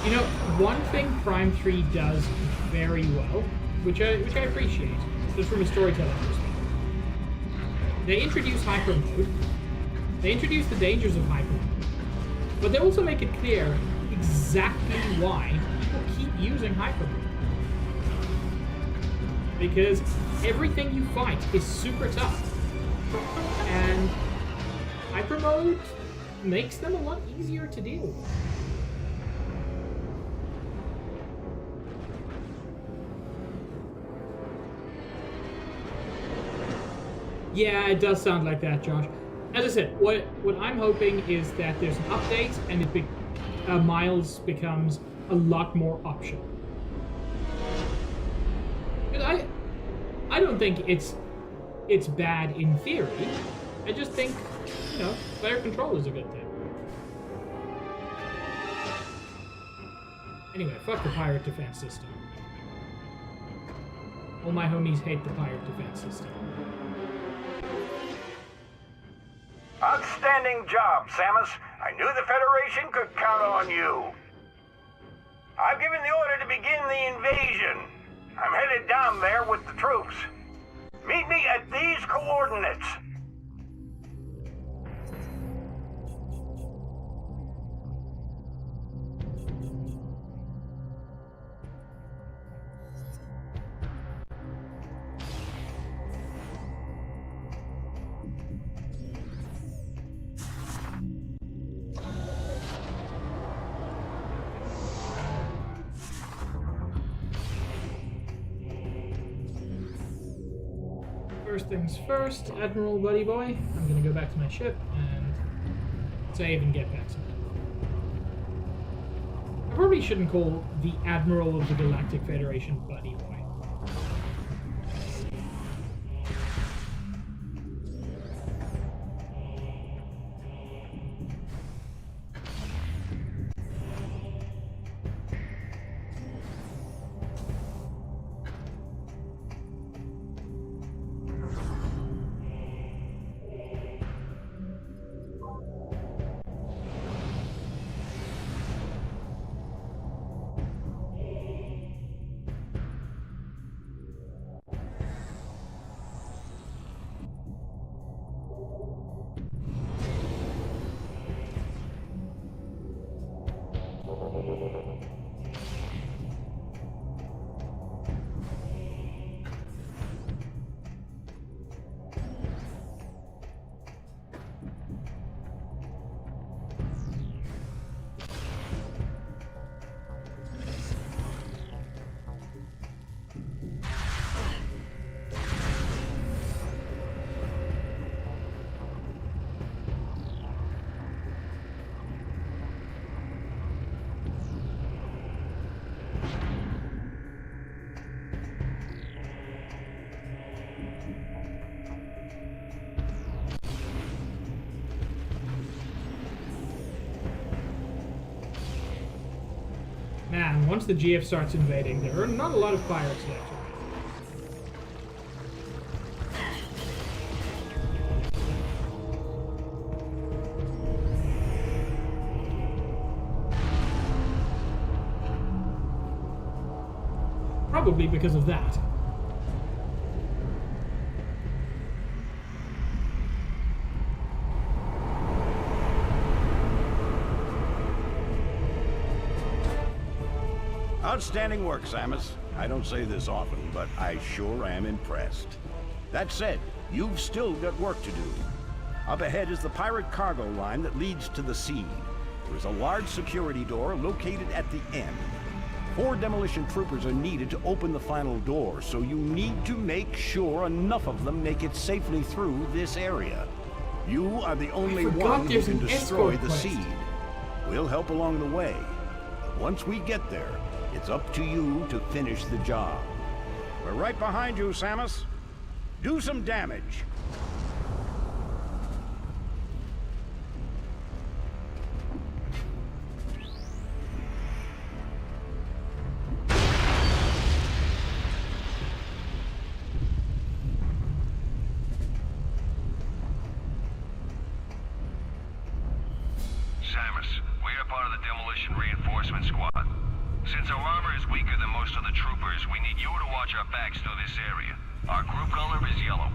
S1: You know, one thing Prime 3 does very well, which I appreciate, just from a storytelling perspective. They introduce hyper mode. They introduce the dangers of hyper mode. But they also make it clear exactly why people keep using hyper mode. Because everything you fight is super tough. And hyper mode makes them a lot easier to deal with. Yeah, it does sound like that, Josh. As I said, what I'm hoping is that there's an update and Miles becomes a lot more optional. Because I don't think it's bad in theory. I just think, player control is a good thing. Anyway, fuck the pirate defense system. All my homies hate the pirate defense system.
S2: Outstanding job, Samus. I knew the Federation could count on you. I've given the order to begin the invasion. I'm headed down there with the troops. Meet me at these coordinates.
S1: First things first, Admiral Buddy Boy. I'm gonna go back to my ship and save and get back to that. I probably shouldn't call the Admiral of the Galactic Federation Buddy Boy. Man, once the GF starts invading, there are not a lot of pirates left. Probably because of that.
S5: Outstanding work, Samus. I don't say this often, but I sure am impressed. That said, you've still got work to do. Up ahead is the pirate cargo line that leads to the sea. There is a large security door located at the end. 4 demolition troopers are needed to open the final door, so you need to make sure enough of them make it safely through this area. You are the only one who can destroy the seed. We'll help along the way. Once we get there, it's up to you to finish the job. We're right behind you, Samus. Do some damage.
S6: Samus, we are part of the Demolition Reinforcement Squad. Since our armor is weaker than most of the troopers, we need you to watch our backs through this area. Our group color is yellow.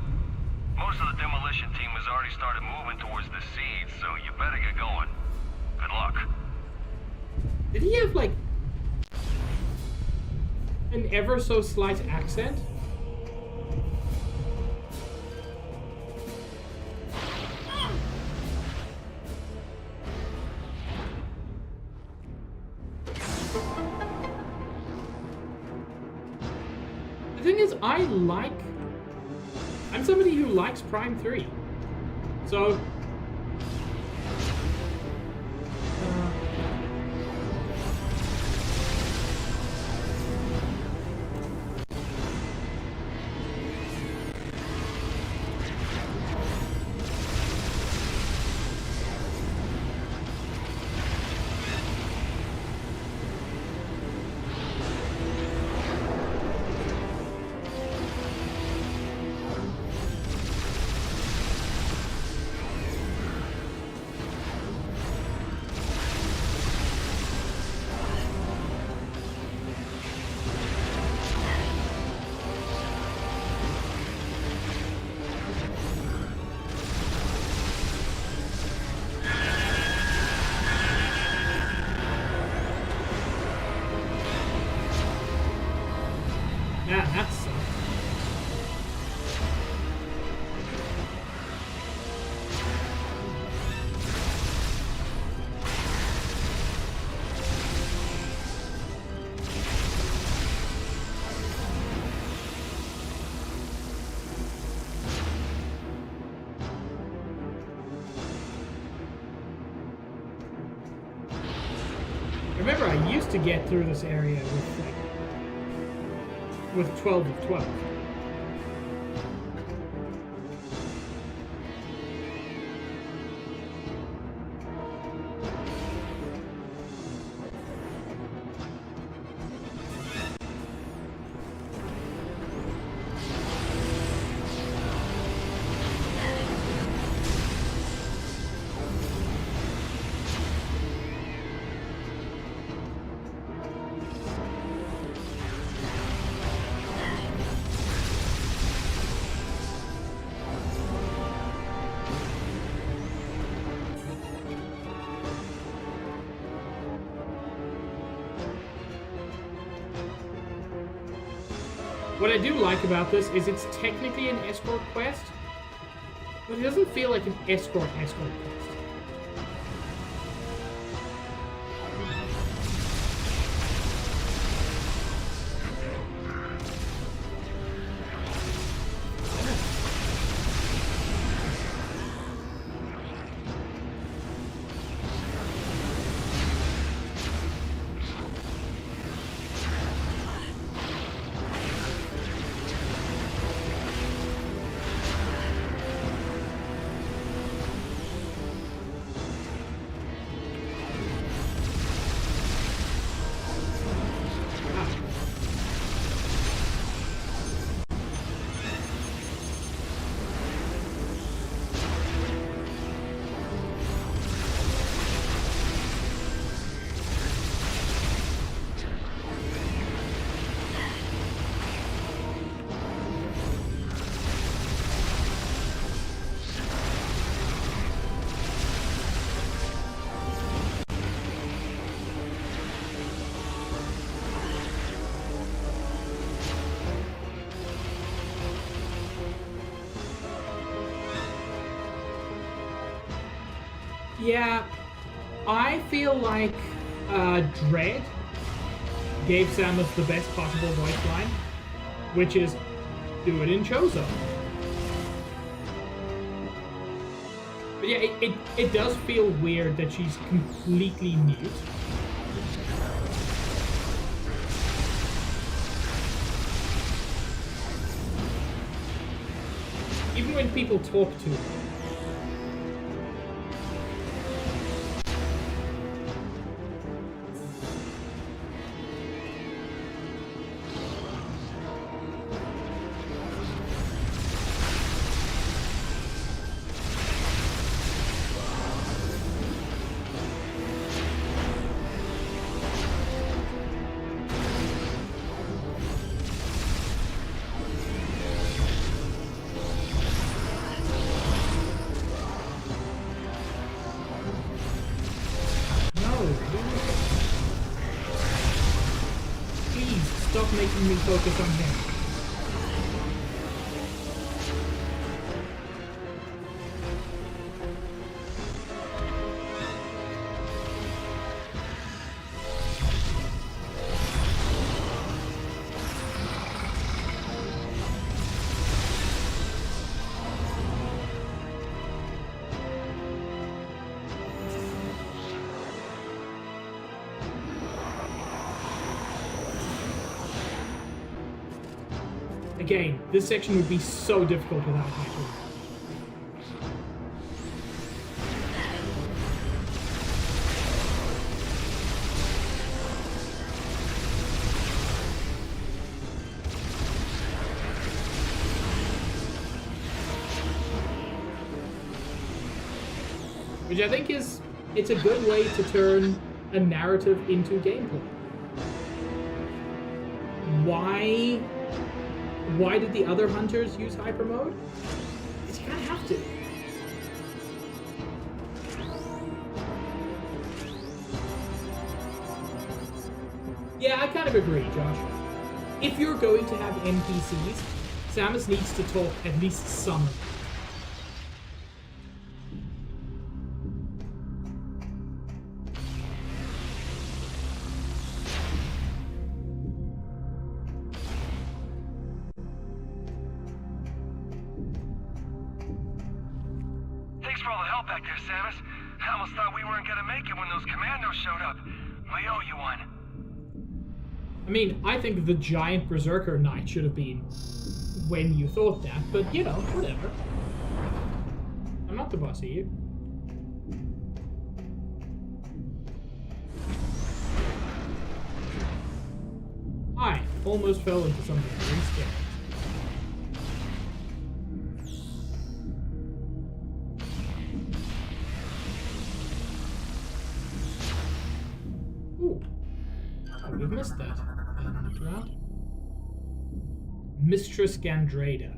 S6: Most of the demolition team has already started moving towards the seed, so you better get going. Good luck.
S1: Did he have, like, an ever so slight accent? The thing is, I'm somebody who likes Prime 3. So... Ah, that's... Remember, I used to get through this area with 12 of 12. What I do like about this is it's technically an escort quest, but it doesn't feel like an escort quest. Yeah, I feel like Dread gave Samus the best possible voice line, which is, do it in Chozo. But yeah, it does feel weird that she's completely mute. Even when people talk to her. Stop making me focus on him. Again, this section would be so difficult without Hyper. Which I think it's a good way to turn a narrative into gameplay. Why did the other hunters use hyper mode? Because you kind of have to. Yeah, I kind of agree, Josh. if you're going to have NPCs, Samus needs to talk at least some.
S6: Thanks for all the help back there, Samus. I almost thought we weren't gonna make it when those commandos showed up. We owe you one.
S1: I mean, I think the giant berserker knight should have been when you thought that, but you know, whatever. I'm not the boss of you. I almost fell into something very scary. Ooh. Oh, we've missed that. Look around. Mistress Gandrada.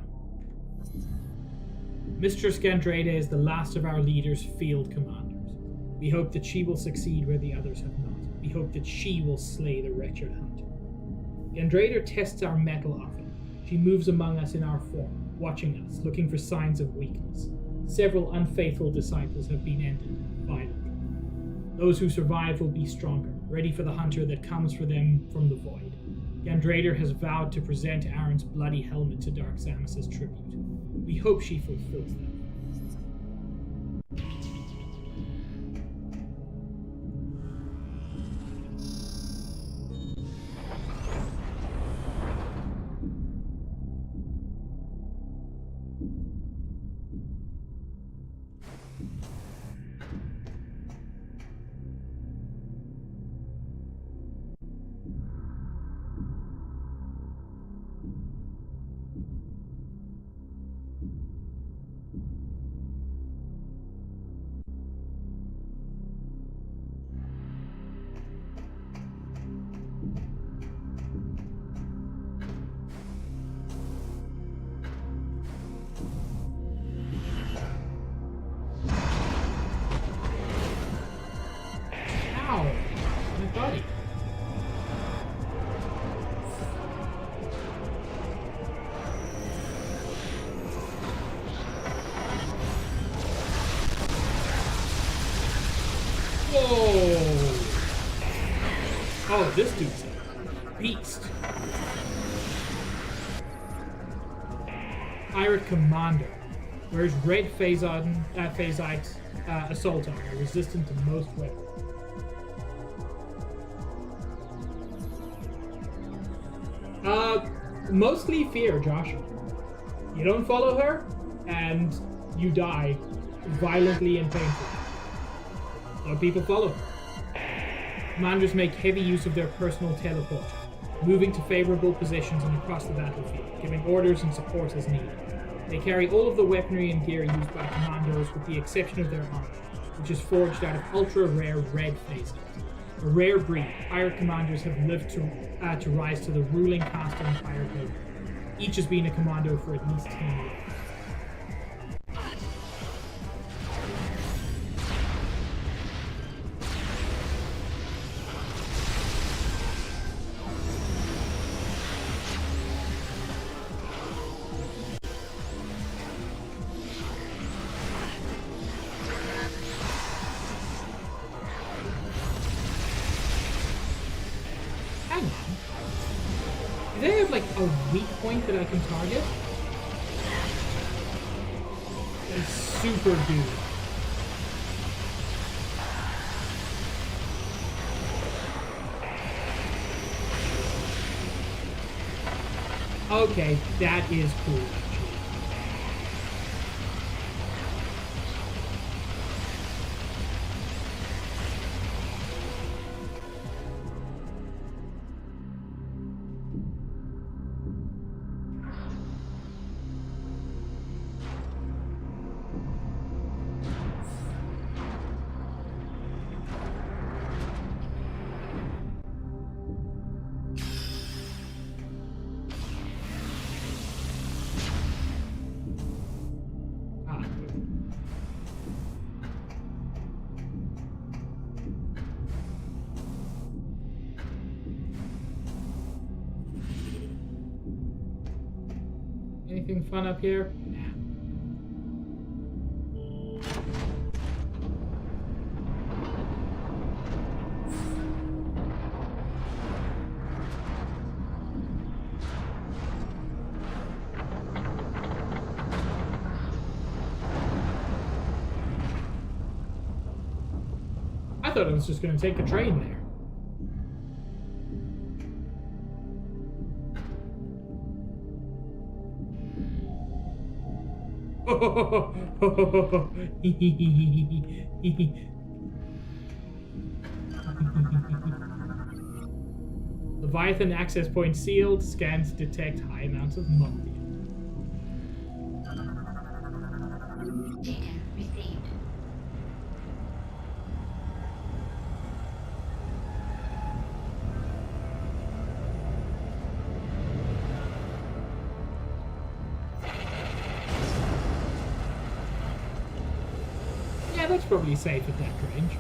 S1: Mistress Gandrada is the last of our leader's field commanders. We hope that she will succeed where the others have not. We hope that she will slay the wretched hunter. Gandrada tests our mettle often. She moves among us in our form, watching us, looking for signs of weakness. Several unfaithful disciples have been ended violently. Those who survive will be stronger, ready for the hunter that comes for them from the void. Gandrada has vowed to present Aaron's bloody helmet to Dark Samus as tribute. We hope she fulfills that. Ow! My buddy. Whoa! Oh, this dude's a beast. Pirate Commander. Wears red phasite assault armor, resistant to most weapons. Mostly fear, Josh. You don't follow her, and you die violently and painfully. A lot of people follow her. Commanders make heavy use of their personal teleport, moving to favorable positions and across the battlefield, giving orders and support as needed. They carry all of the weaponry and gear used by commandos with the exception of their armor, which is forged out of ultra-rare red phasite. A rare breed, pirate commanders have lived to rise to the ruling caste on the pirate navy. Each has been a commando for at least 10 years. Hang on. Do they have like a weak point that I can target? That is super dude. Okay, that is cool. Anything fun up here? Nah. I thought I was just going to take a train there. Leviathan access point sealed. Scans detect high amounts of mumpia.
S4: Data received.
S1: Yeah, that's probably safe at that range.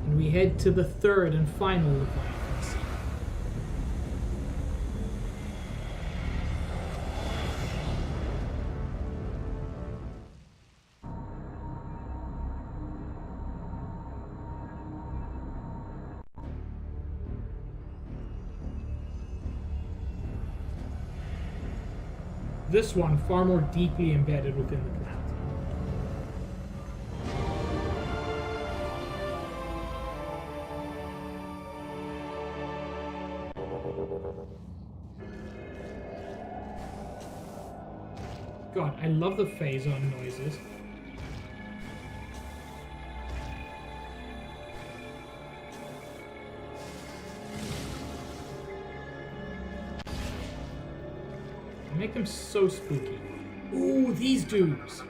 S1: And we head to the third and final Leviathan scene. This one far more deeply embedded within the planet. God, I love the phase-on noises. They make them so spooky. Ooh, these dudes!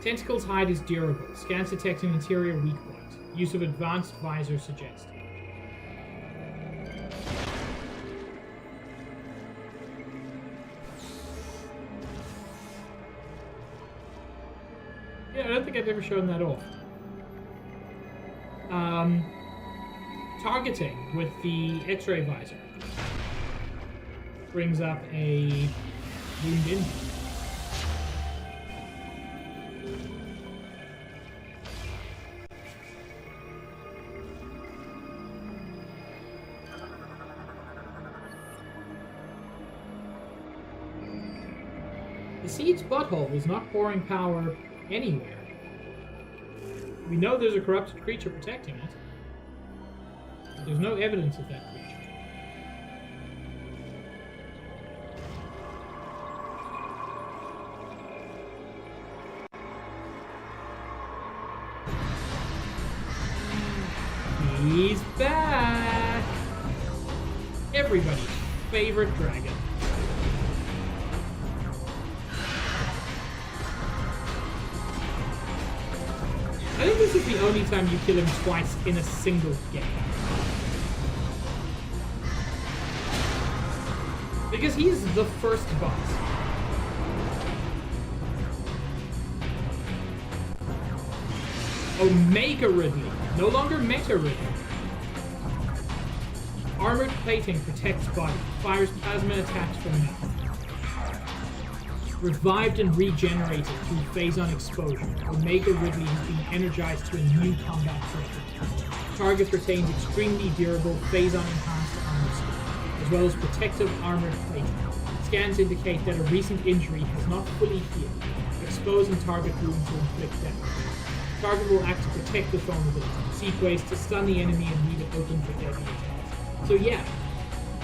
S1: Tentacles hide is durable. Scans detect an interior weak point. Use of advanced visor suggested. Yeah, I don't think I've ever shown that off. Targeting with the X-ray visor brings up a wound in. The seed's butthole is not pouring power anywhere. We know there's a corrupted creature protecting it. But there's no evidence of that creature. He's back! Everybody's favorite dragon. I think this is the only time you kill him twice in a single game. Because he's the first boss. Omega Ridley, no longer Meta Ridley. Armored plating protects body, fires plasma attacks from mouth. Revived and regenerated through phase-on exposure, Omega Ridley has been energized to a new combat training. Target retains extremely durable phase-on enhanced armor skin, as well as protective armored plating. Scans indicate that a recent injury has not fully healed, exposing target wound to inflict damage. Target will act to protect the vulnerability, seek ways to stun the enemy and leave it open for deadly attacks. So yeah,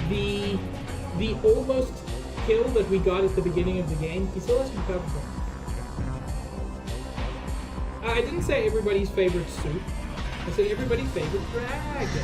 S1: the almost kill that we got at the beginning of the game, he still has recovered from. I didn't say everybody's favorite soup. I said everybody's favorite dragon.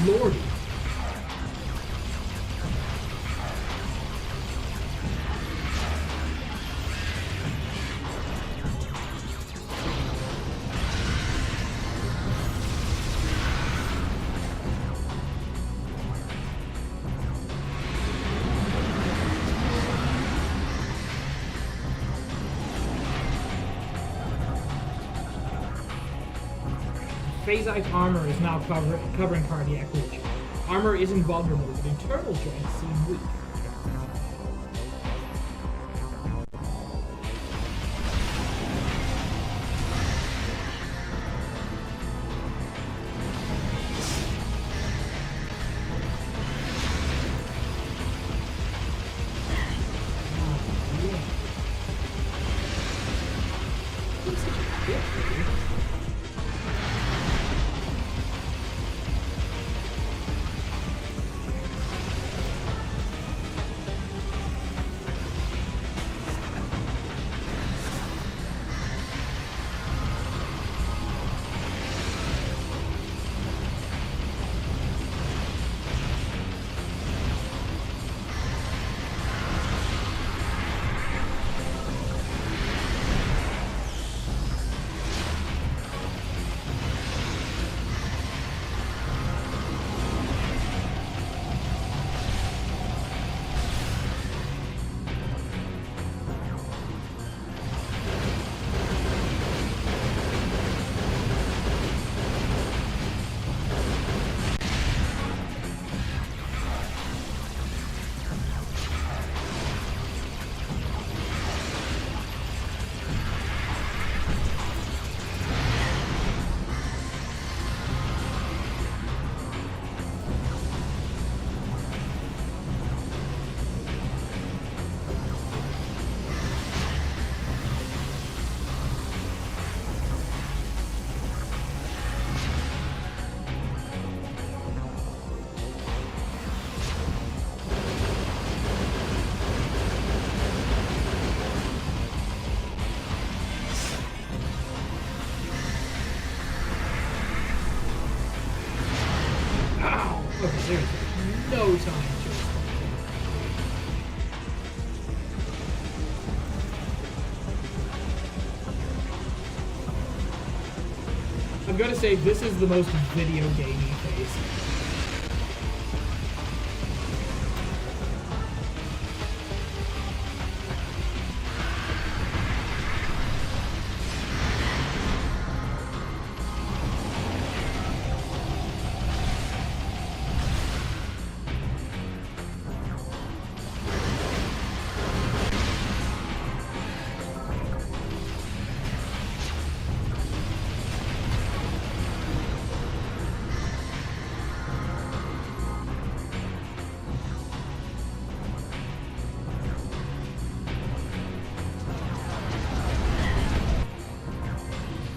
S1: Lordy. Phasite armor is now covering cardiac region. Armor is invulnerable, but internal joints seem weak. Okay, there's no time to respond. I've got to say, this is the most video gamey phase.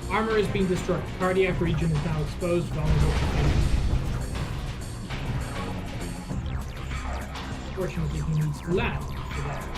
S1: Armor is being destroyed. Cardiac region is now exposed, vulnerable to damage. Fortunately, he needs to land for that.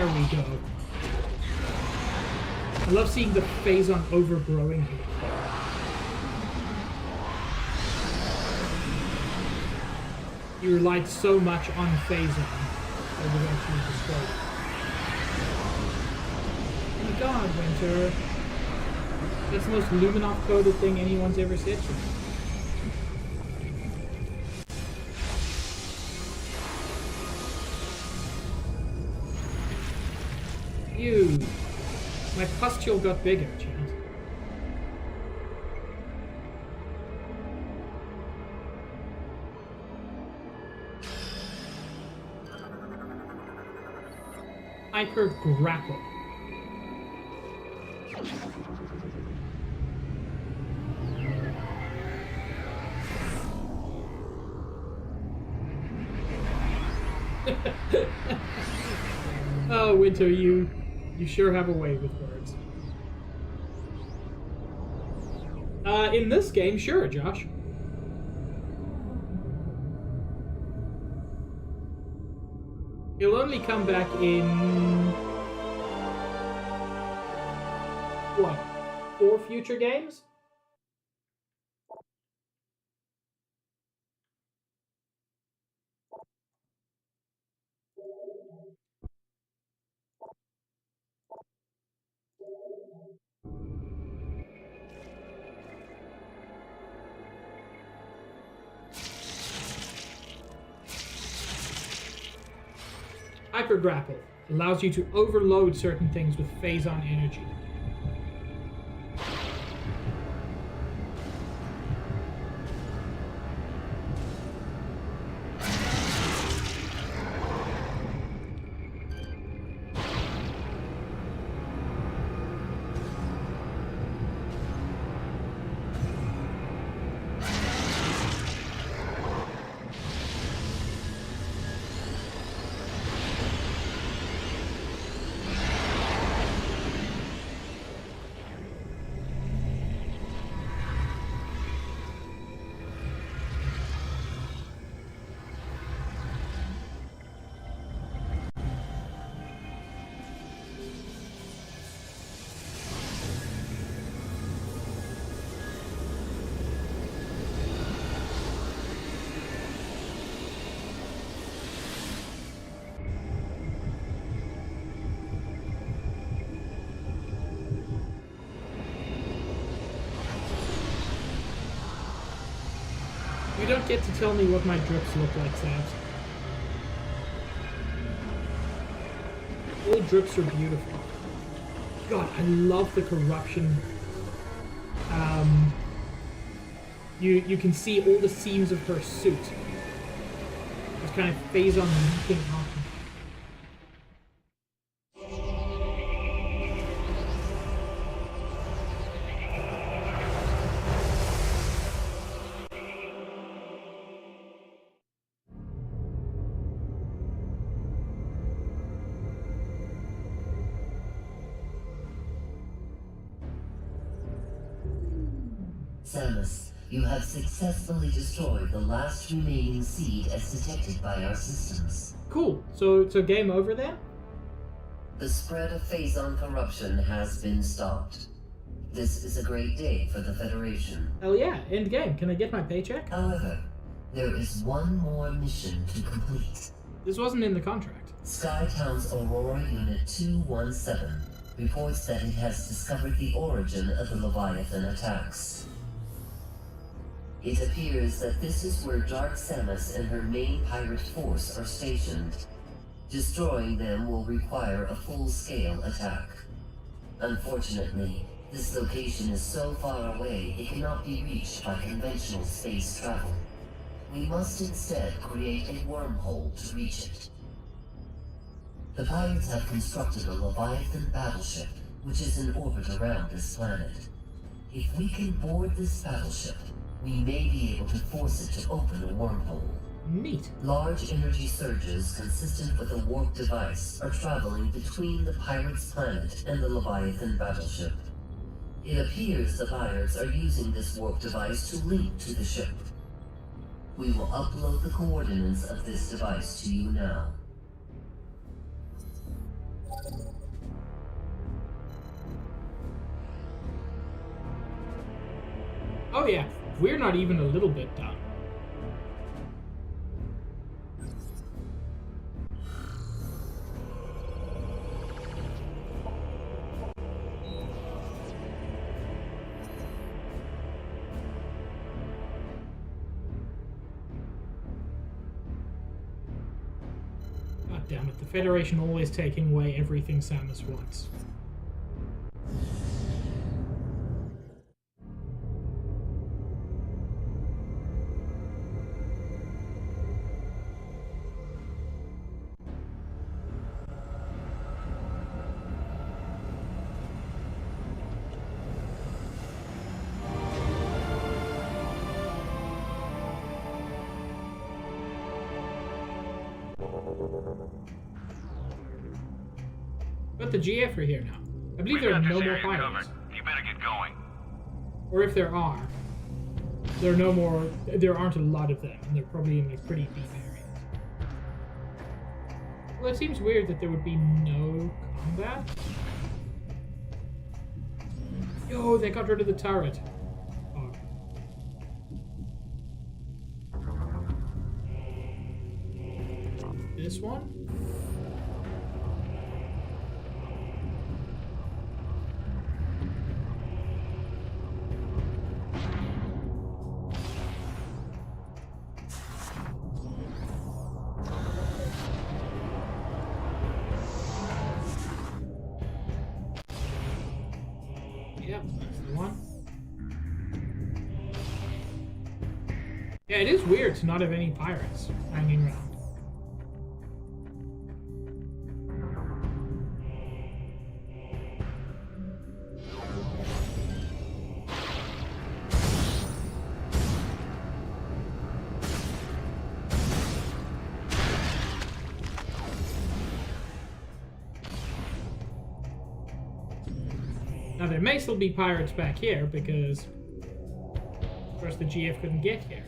S1: There we go. I love seeing the Phazon overgrowing here. You relied so much on Phazon that would actually destroy it. Oh my god, Winter. That's the most Luminoff-coded thing anyone's ever said to me. Ew. My pustule got bigger, chat. Hyper grapple. Oh, Winter, you sure have a way with words. In this game, sure, Josh. He'll only come back in... what? 4 future games? Hyper grapple allows you to overload certain things with Phazon energy. You don't get to tell me what my drips look like, Sabs. All drips are beautiful. God, I love the corruption. You can see all the seams of her suit. It's kind of Phazon leaking off.
S7: Samus, you have successfully destroyed the last remaining seed as detected by our systems.
S1: Cool. So game over then?
S7: The spread of Phazon corruption has been stopped. This is a great day for the Federation.
S1: Hell yeah, end game. Can I get my paycheck?
S7: However, there is one more mission to complete.
S1: This wasn't in the contract.
S7: Skytown's Aurora Unit 217 reports that it has discovered the origin of the Leviathan attacks. It appears that this is where Dark Samus and her main pirate force are stationed. Destroying them will require a full-scale attack. Unfortunately, this location is so far away it cannot be reached by conventional space travel. We must instead create a wormhole to reach it. The pirates have constructed a Leviathan battleship, which is in orbit around this planet. If we can board this battleship, we may be able to force it to open a wormhole.
S1: Neat.
S7: Large energy surges consistent with a warp device are traveling between the pirates' planet and the Leviathan battleship. It appears the pirates are using this warp device to link to the ship. We will upload the coordinates of this device to you now.
S1: Oh yeah, we're not even a little bit done. God damn it, the Federation always taking away everything Samus wants. But the GF are here now. I believe there are no more pirates.
S6: You better get going.
S1: Or if there are, there are no more. There aren't a lot of them, and they're probably in like pretty deep areas. Well, it seems weird that there would be no combat. Yo, they got rid of the turret. Oh. This one? Yep, that's the one. Yeah, it is weird to not have any pirates hanging around. Now, there may still be pirates back here because, of course, the GF couldn't get here.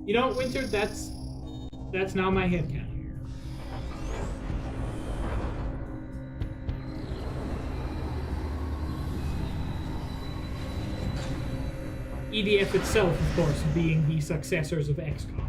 S1: You know, Winter, that's now my headcanon. EDF itself, of course, being the successors of XCOM.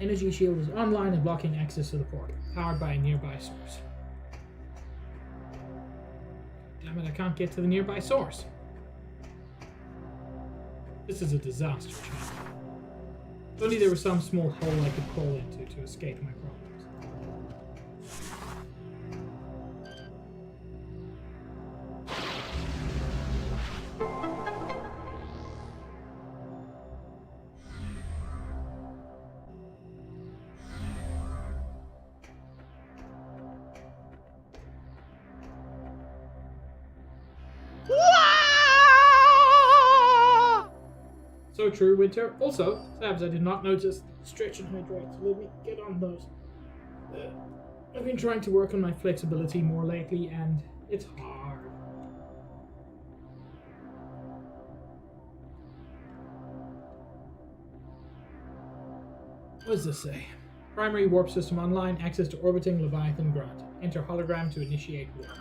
S1: Energy shield is online and blocking access to the portal, powered by a nearby source. Damn it, I can't get to the nearby source. This is a disaster, chat. If only there was some small hole I could crawl into to escape my problems. So true, Winter. Also, Sabs, I did not notice stretch and hydrate, so let me get on those. I've been trying to work on my flexibility more lately, and it's hard. What does this say? Primary warp system online, access to orbiting Leviathan granted. Enter hologram to initiate warp.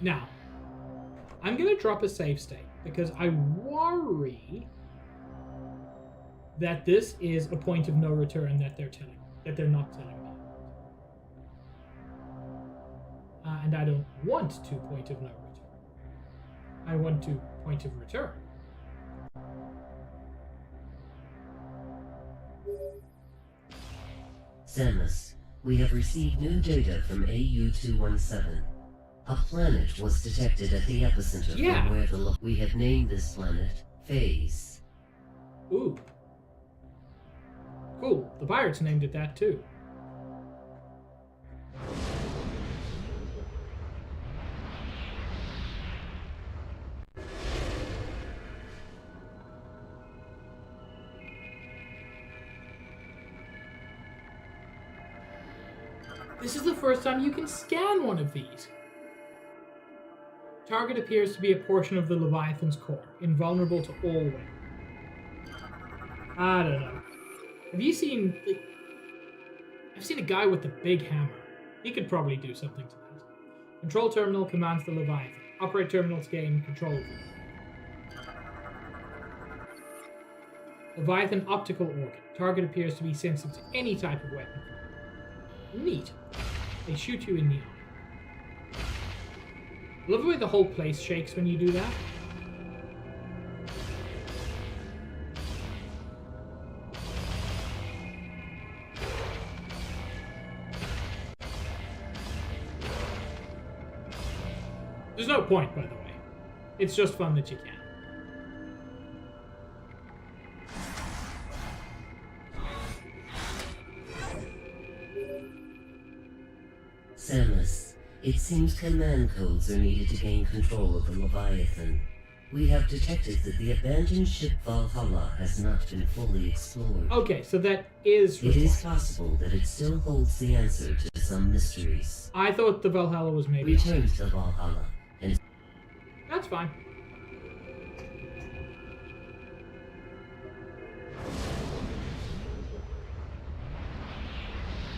S1: Now, I'm going to drop a save state because I worry that this is a point of no return that they're not telling me. And I don't want to point of no return. I want to point of return.
S7: Samus, we have received new data from AU-217. A planet was detected at the epicenter from where we have named this planet Phase.
S1: Ooh. Cool. The pirates named it that too. This is the first time you can scan one of these. Target appears to be a portion of the Leviathan's core, invulnerable to all weapons. I don't know. Have you seen... I've seen a guy with a big hammer. He could probably do something to that. Control terminal commands the Leviathan. Operate terminals gain control of them. Leviathan optical organ. Target appears to be sensitive to any type of weapon. Neat. They shoot you in the eye. I love the way the whole place shakes when you do that. There's no point, by the way. It's just fun that you can.
S7: Samus, it seems command codes are needed to gain control of the Leviathan. We have detected that the abandoned ship Valhalla has not been fully explored.
S1: Okay, so that is
S7: required. It is possible that it still holds the answer to some mysteries.
S1: I thought the Valhalla was maybe...
S7: Return to the Valhalla and...
S1: That's fine.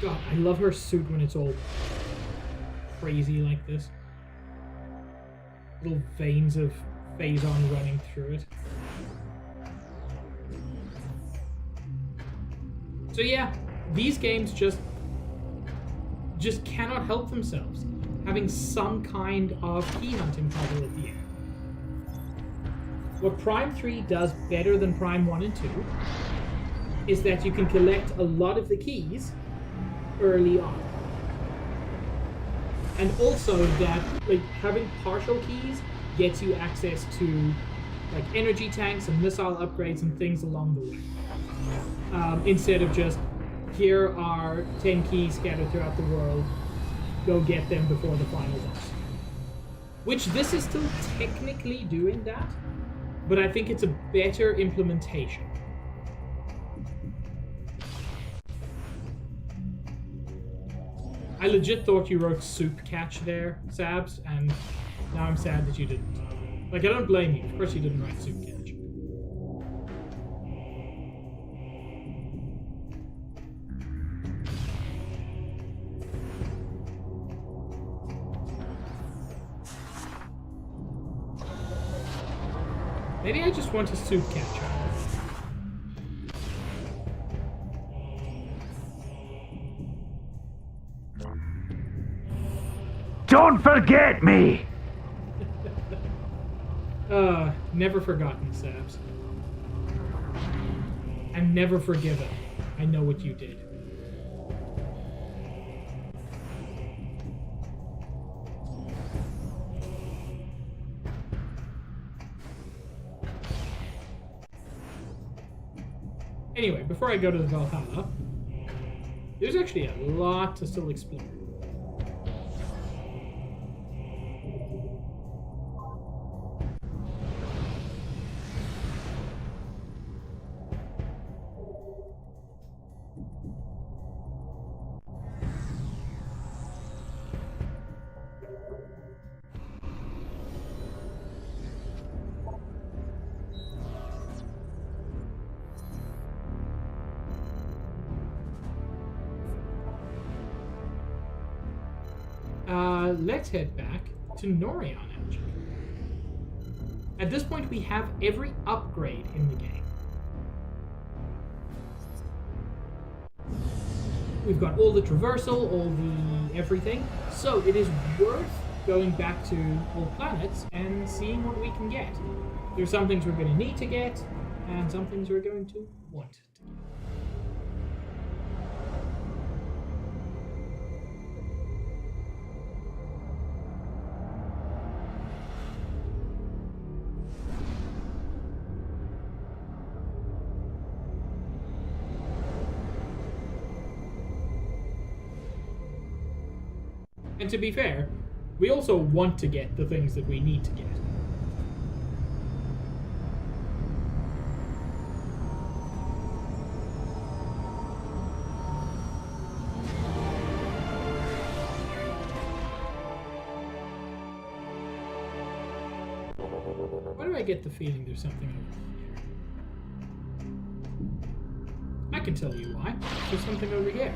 S1: God, I love her suit when it's all crazy like this. Little veins of Phazon running through it. So yeah, these games just cannot help themselves having some kind of key hunting puzzle at the end. What Prime 3 does better than Prime 1 and 2 is that you can collect a lot of the keys early on. And also that like having partial keys gets you access to like energy tanks and missile upgrades and things along the way. Instead of just, here are 10 keys scattered throughout the world, go get them before the final boss. Which this is still technically doing that, but I think it's a better implementation. I legit thought you wrote soup catch there, Sabs, and now I'm sad that you didn't. Like, I don't blame you. Of course you didn't write soup catch. Maybe I just want a soup catcher.
S2: Don't forget me!
S1: Never forgotten, Sabs. I'm never forgiven. I know what you did. Anyway, before I go to the Valhalla, there's actually a lot to still explore. Let's head back to Norion, actually. At this point, we have every upgrade in the game. We've got all the traversal, all the everything. So it is worth going back to all planets and seeing what we can get. There's some things we're going to need to get, and some things we're going to want to get. And to be fair, we also want to get the things that we need to get. Why do I get the feeling there's something over here? I can tell you why. There's something over here.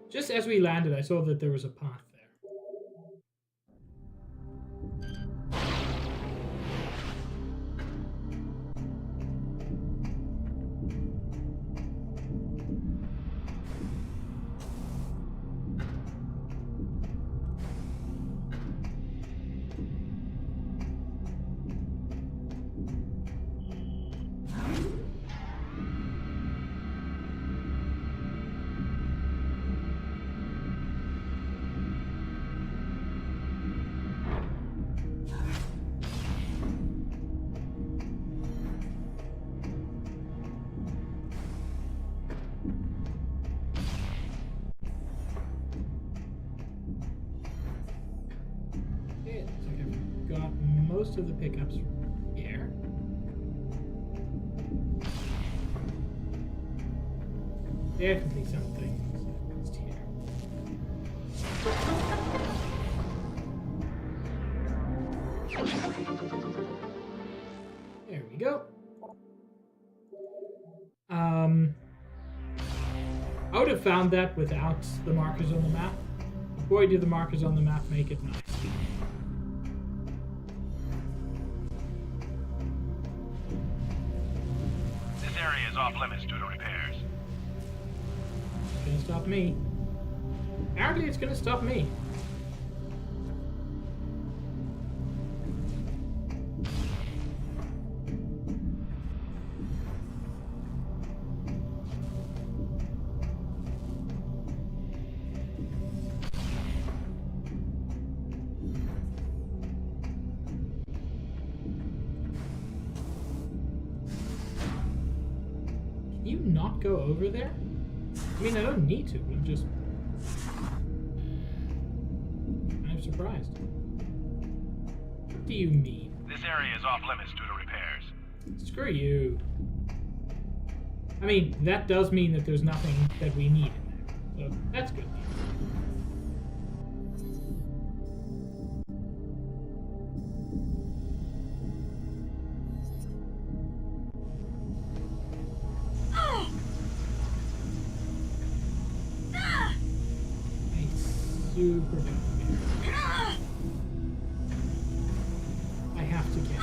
S1: Just as we landed, I saw that there was a path there. Most of the pickups from here. Definitely something just here. There we go. I would have found that without the markers on the map. Boy, do the markers on the map make it nice.
S6: Is off limits due to repairs.
S1: It's gonna stop me. Apparently it's gonna stop me. You not go over there? I mean, I don't need to, I'm just... I'm surprised. What do you mean?
S6: This area is off limits due to repairs.
S1: Screw you. I mean, that does mean that there's nothing that we need in there. So, that's good. Super bad. I have to get it.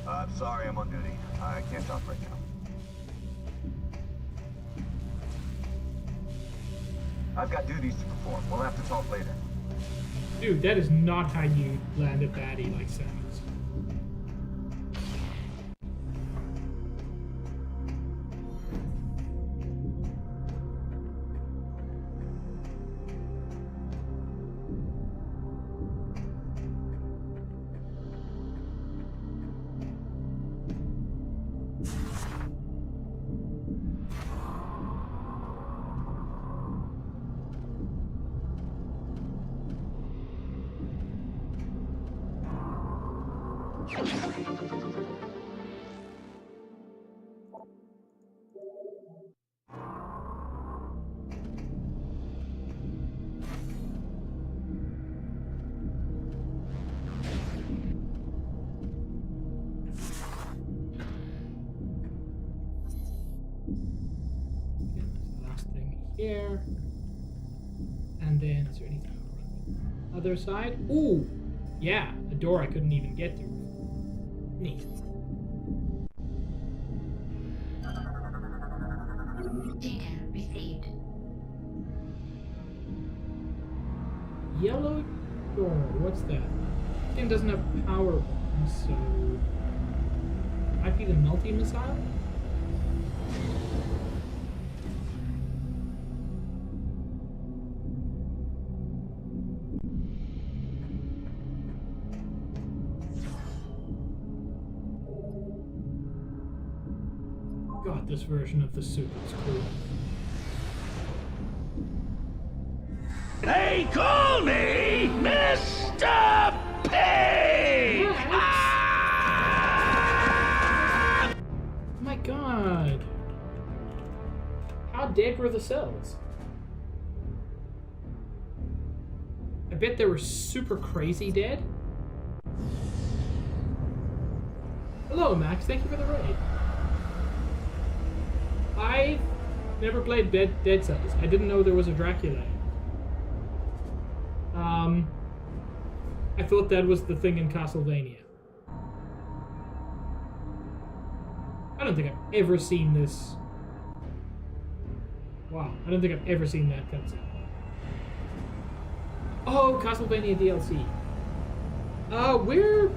S8: I'm sorry, I'm on duty. I can't talk right now. I've got duties to perform. We'll have to talk later.
S1: Dude, that is not how you land a baddie like Samus. Here. And then, is there anything on the other side? Ooh! Yeah, a door I couldn't even get to. Neat.
S4: Data received.
S1: Yellow door, what's that? This game doesn't have power bombs, so... Might be the multi-missile? God, this version of the suit is cool.
S5: They call me Mr. Pig! Ah!
S1: My God! How dead were the cells? I bet they were super crazy dead. Hello, Max. Thank you for the raid. I've never played Dead Cells. I didn't know there was a Dracula. I thought that was the thing in Castlevania. I don't think I've ever seen this. Wow, I don't think I've ever seen that cutscene. Oh, Castlevania DLC. We're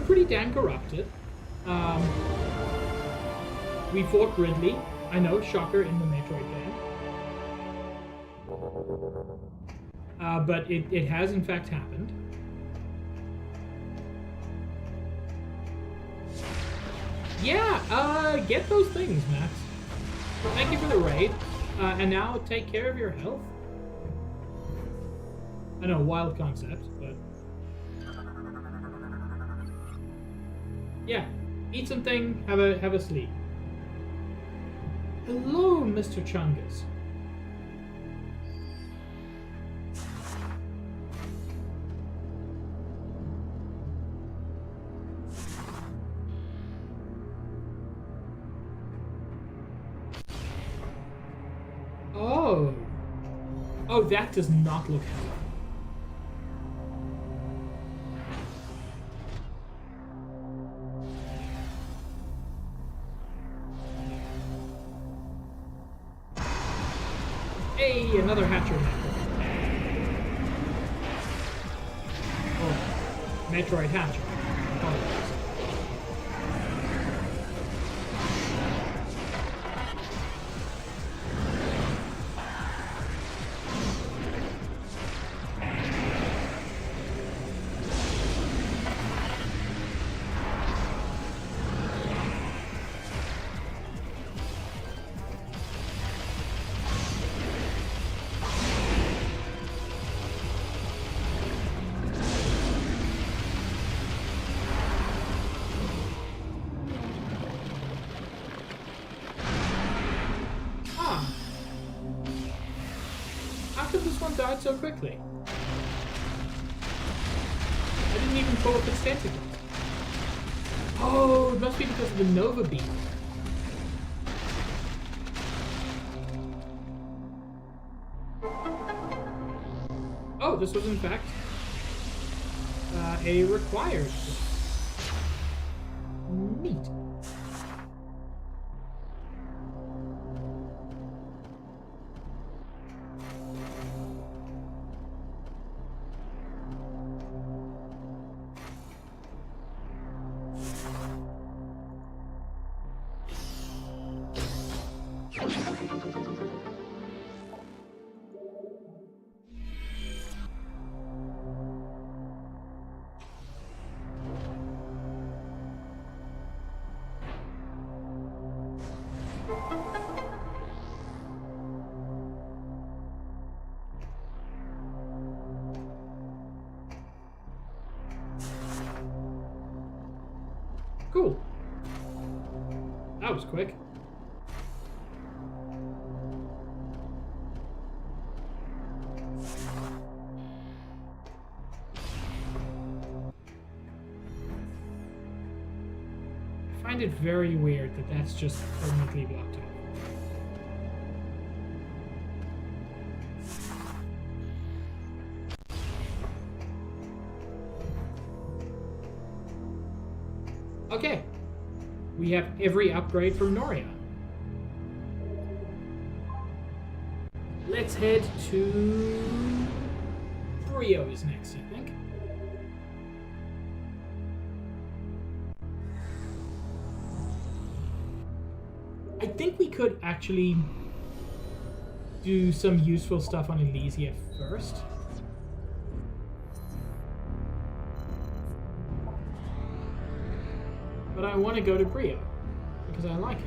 S1: pretty damn corrupted. We fought Ridley. I know, shocker in the Metroid game. But it has in fact happened. Yeah, get those things, Max. Thank you for the raid. And now take care of your health. I know, wild concept, but... Yeah, eat something, have a sleep. Hello, Mr. Chungus. Oh. Oh, that does not look healthy. Hey, another hatcher Metroid. Oh, Metroid hatcher. Oh. Died so quickly. I didn't even pull up its tentacles. Oh, it must be because of the Nova Beam. Oh, this was in fact a required. Neat. Cool. That was quick. I find it very weird that that's just permanently blocked off. Okay, we have every upgrade from Noria. Let's head to Brio's next, I think. I think we could actually do some useful stuff on Elysia first. But I want to go to Brio, because I like it.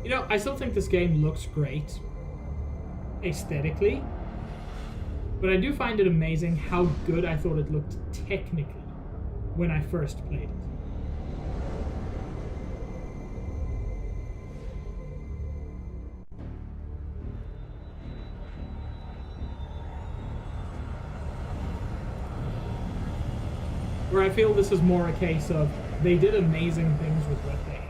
S1: You know, I still think this game looks great aesthetically, but I do find it amazing how good I thought it looked technically when I first played it. Where I feel this is more a case of they did amazing things with what they had.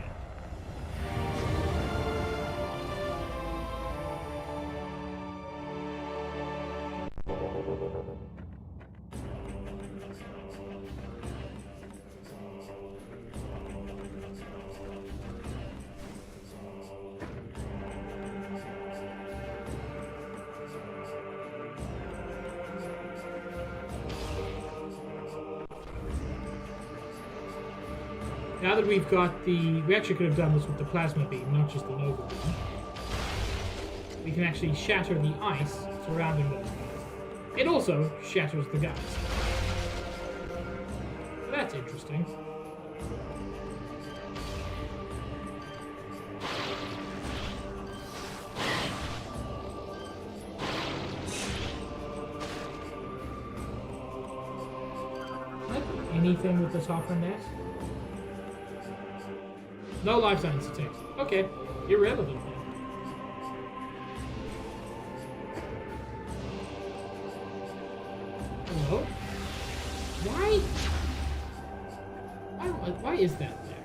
S1: Now that we've got the... We actually could have done this with the plasma beam, not just the Nova beam. We can actually shatter the ice surrounding those guys. It also shatters the guys. So that's interesting. Anything with the top of net? No life science attacks. Okay, irrelevant then. Hello? Why is that there?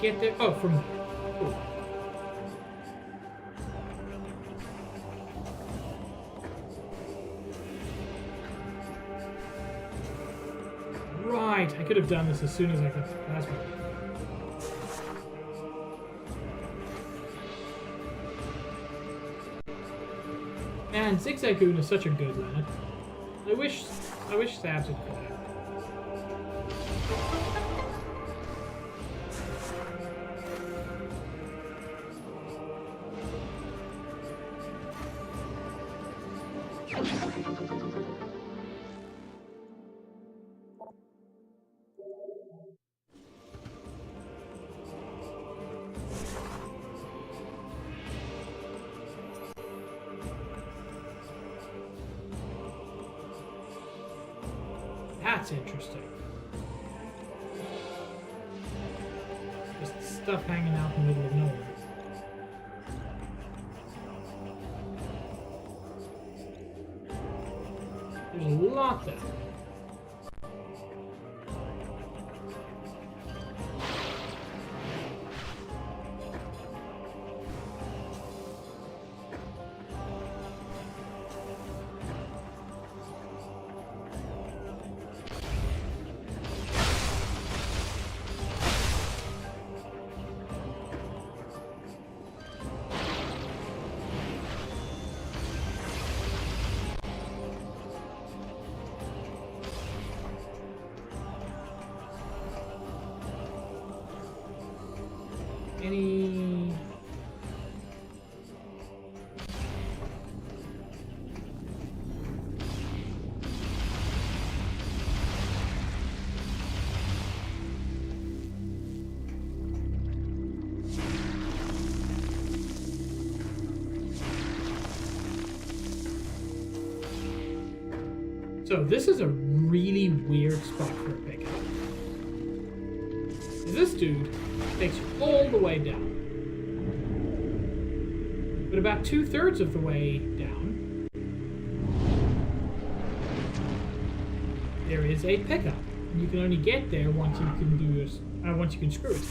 S1: Get there. Oh, from here. Cool. Right, I could have done this as soon as I got the plasma. Man, Zigzagoon is such a good lad. I wish Sabs had caught it. That's interesting. Just stuff hanging out in the middle of nowhere. There's a lot there. Any... So this is a really weird spot for a pickup. This dude takes you all the way down. But about 2/3 of the way down, there is a pickup. And you can only get there once you can do this, once you can screw it.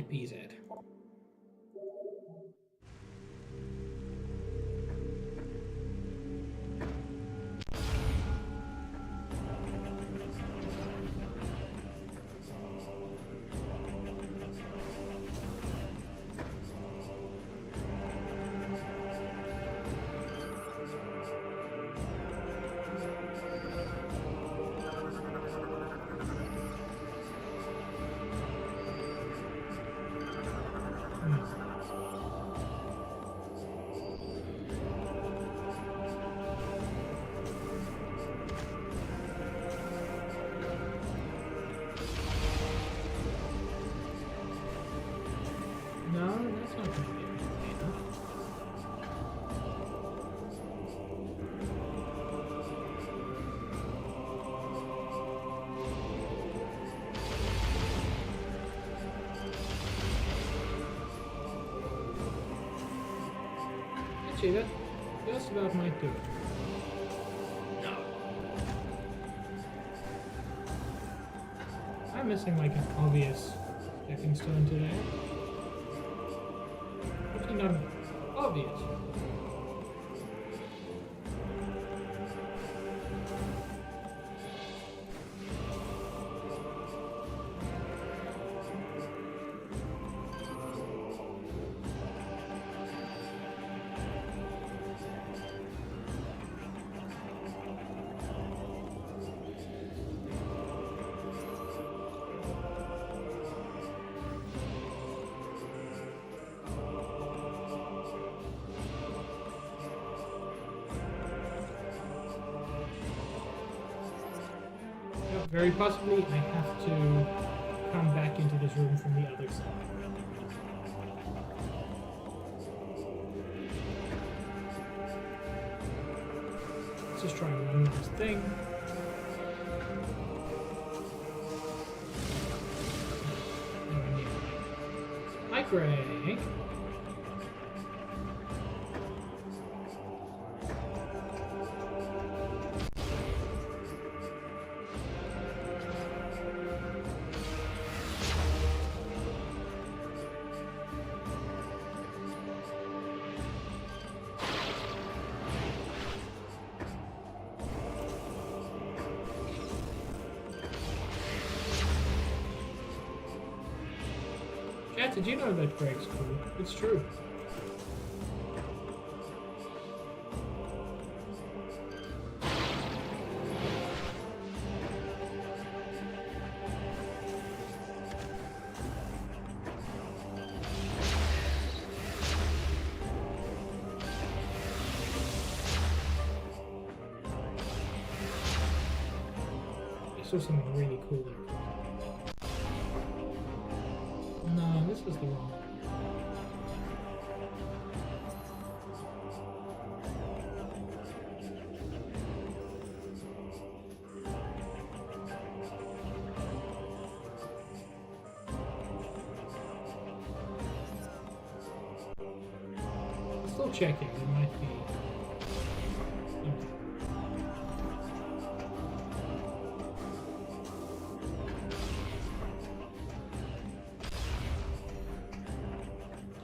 S1: PZ. Actually, that just about might do it. No. I'm missing like an obvious stepping stone today. Actually, not obvious. Very possibly, I have to come back into this room from the other side. Let's just try one last thing. Hi, Gray. Chat, did you know that Greg's cool? It's true. I saw something really cool there. No, this was the wrong. double checking. There might be.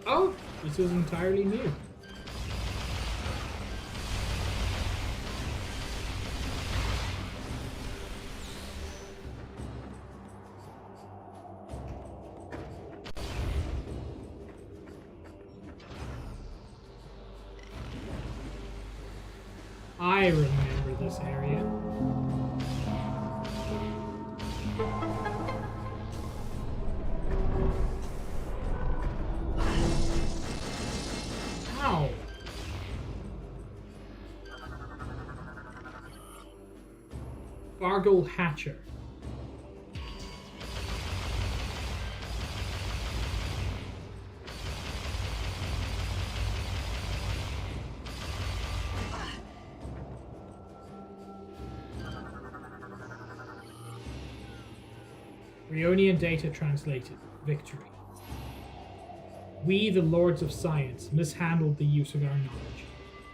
S1: Oh, this is entirely new. I remember this area. Ow! Fargle Hatcher. Rionian data translated. Victory. We, the Lords of Science, mishandled the use of our knowledge.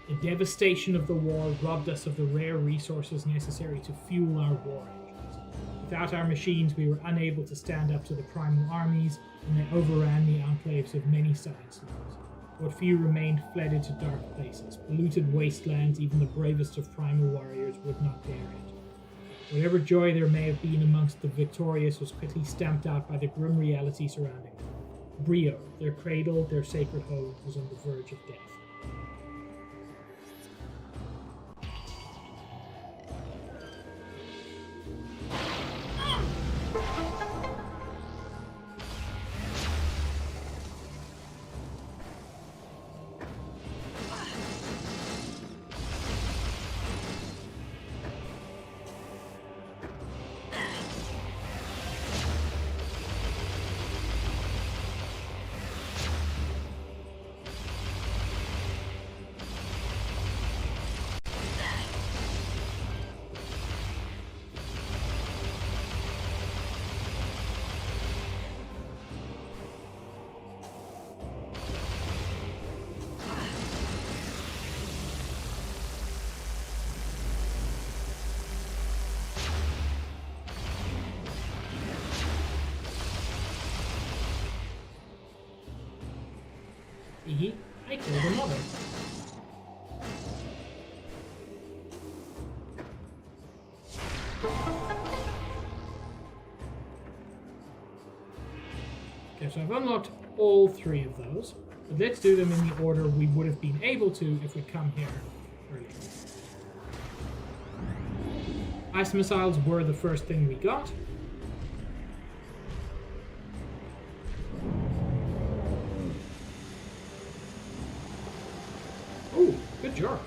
S1: The devastation of the war robbed us of the rare resources necessary to fuel our war engines. Without our machines, we were unable to stand up to the primal armies, and they overran the enclaves of many science lords. What few remained fled into dark places, polluted wastelands even the bravest of primal warriors would not dare it. Whatever joy there may have been amongst the victorious was quickly stamped out by the grim reality surrounding them. Brio, their cradle, their sacred home, was on the verge of death. I killed her mother. Okay, so I've unlocked all three of those. But let's do them in the order we would have been able to if we'd come here earlier. Ice missiles were the first thing we got. Oh, good job.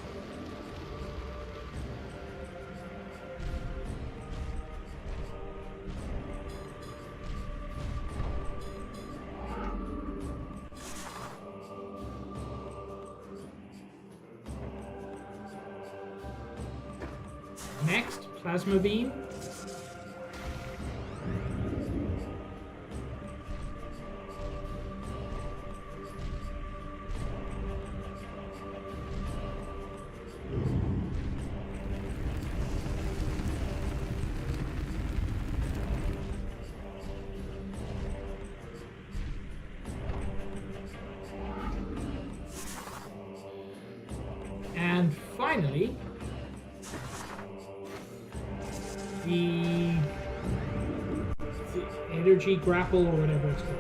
S1: Next, plasma beam. And finally, the energy grapple or whatever it's called.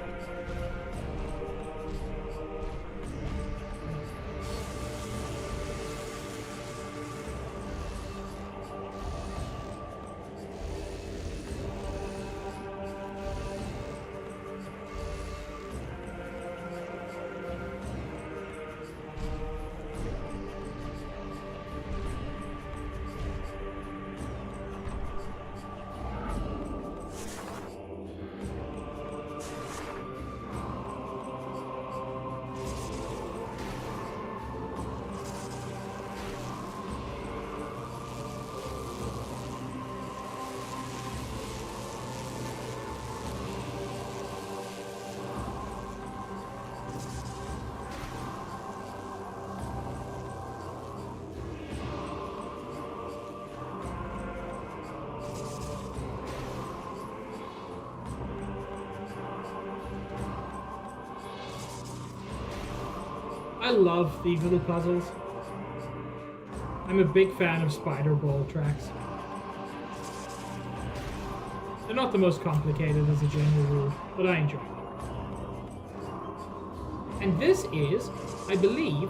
S1: I love these little puzzles. I'm a big fan of spider ball tracks. They're not the most complicated as a general rule, but I enjoy them. And this is, I believe,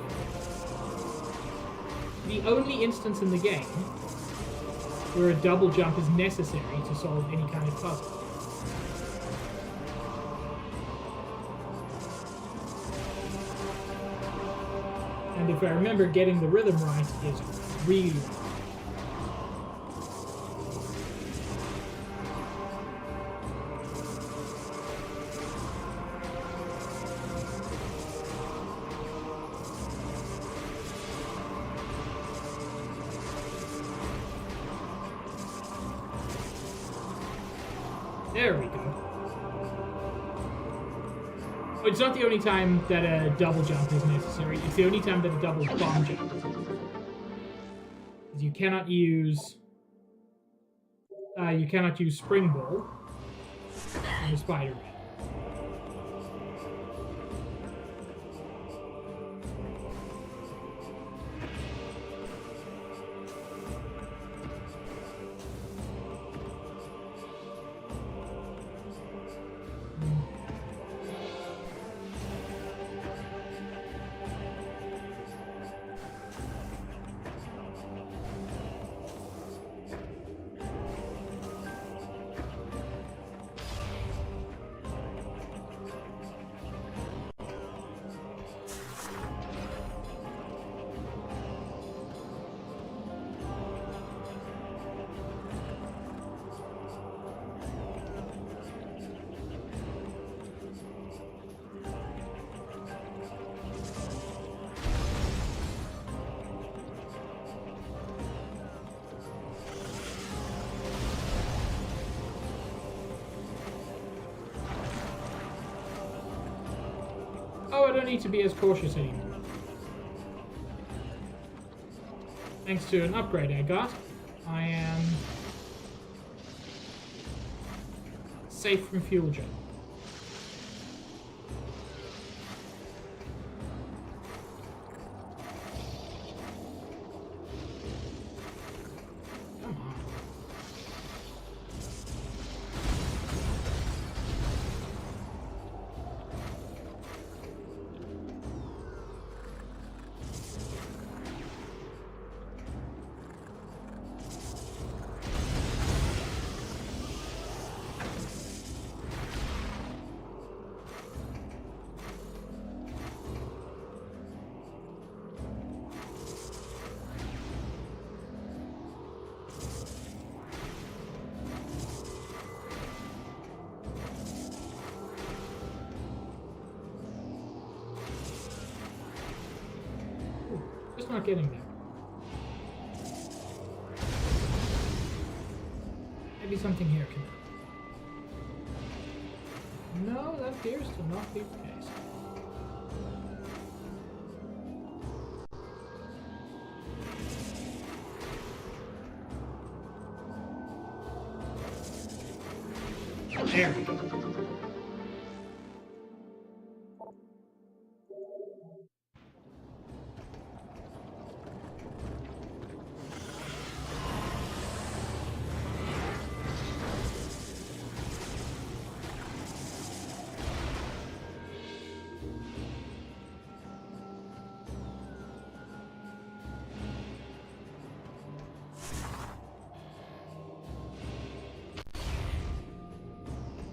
S1: the only instance in the game where a double jump is necessary to solve any kind of puzzle. And if I remember, getting the rhythm right is really hard. There we go. Oh, it's not the only time that a double jump is necessary. It's the only time that a double bomb jump is necessary. You cannot use spring ball on the Spider-Man. Oh, I don't need to be as cautious anymore. Thanks to an upgrade I got, I am safe from fuel gel. Come on. Just not getting there. Maybe something here can help. No, that appears to not be the case. There we go.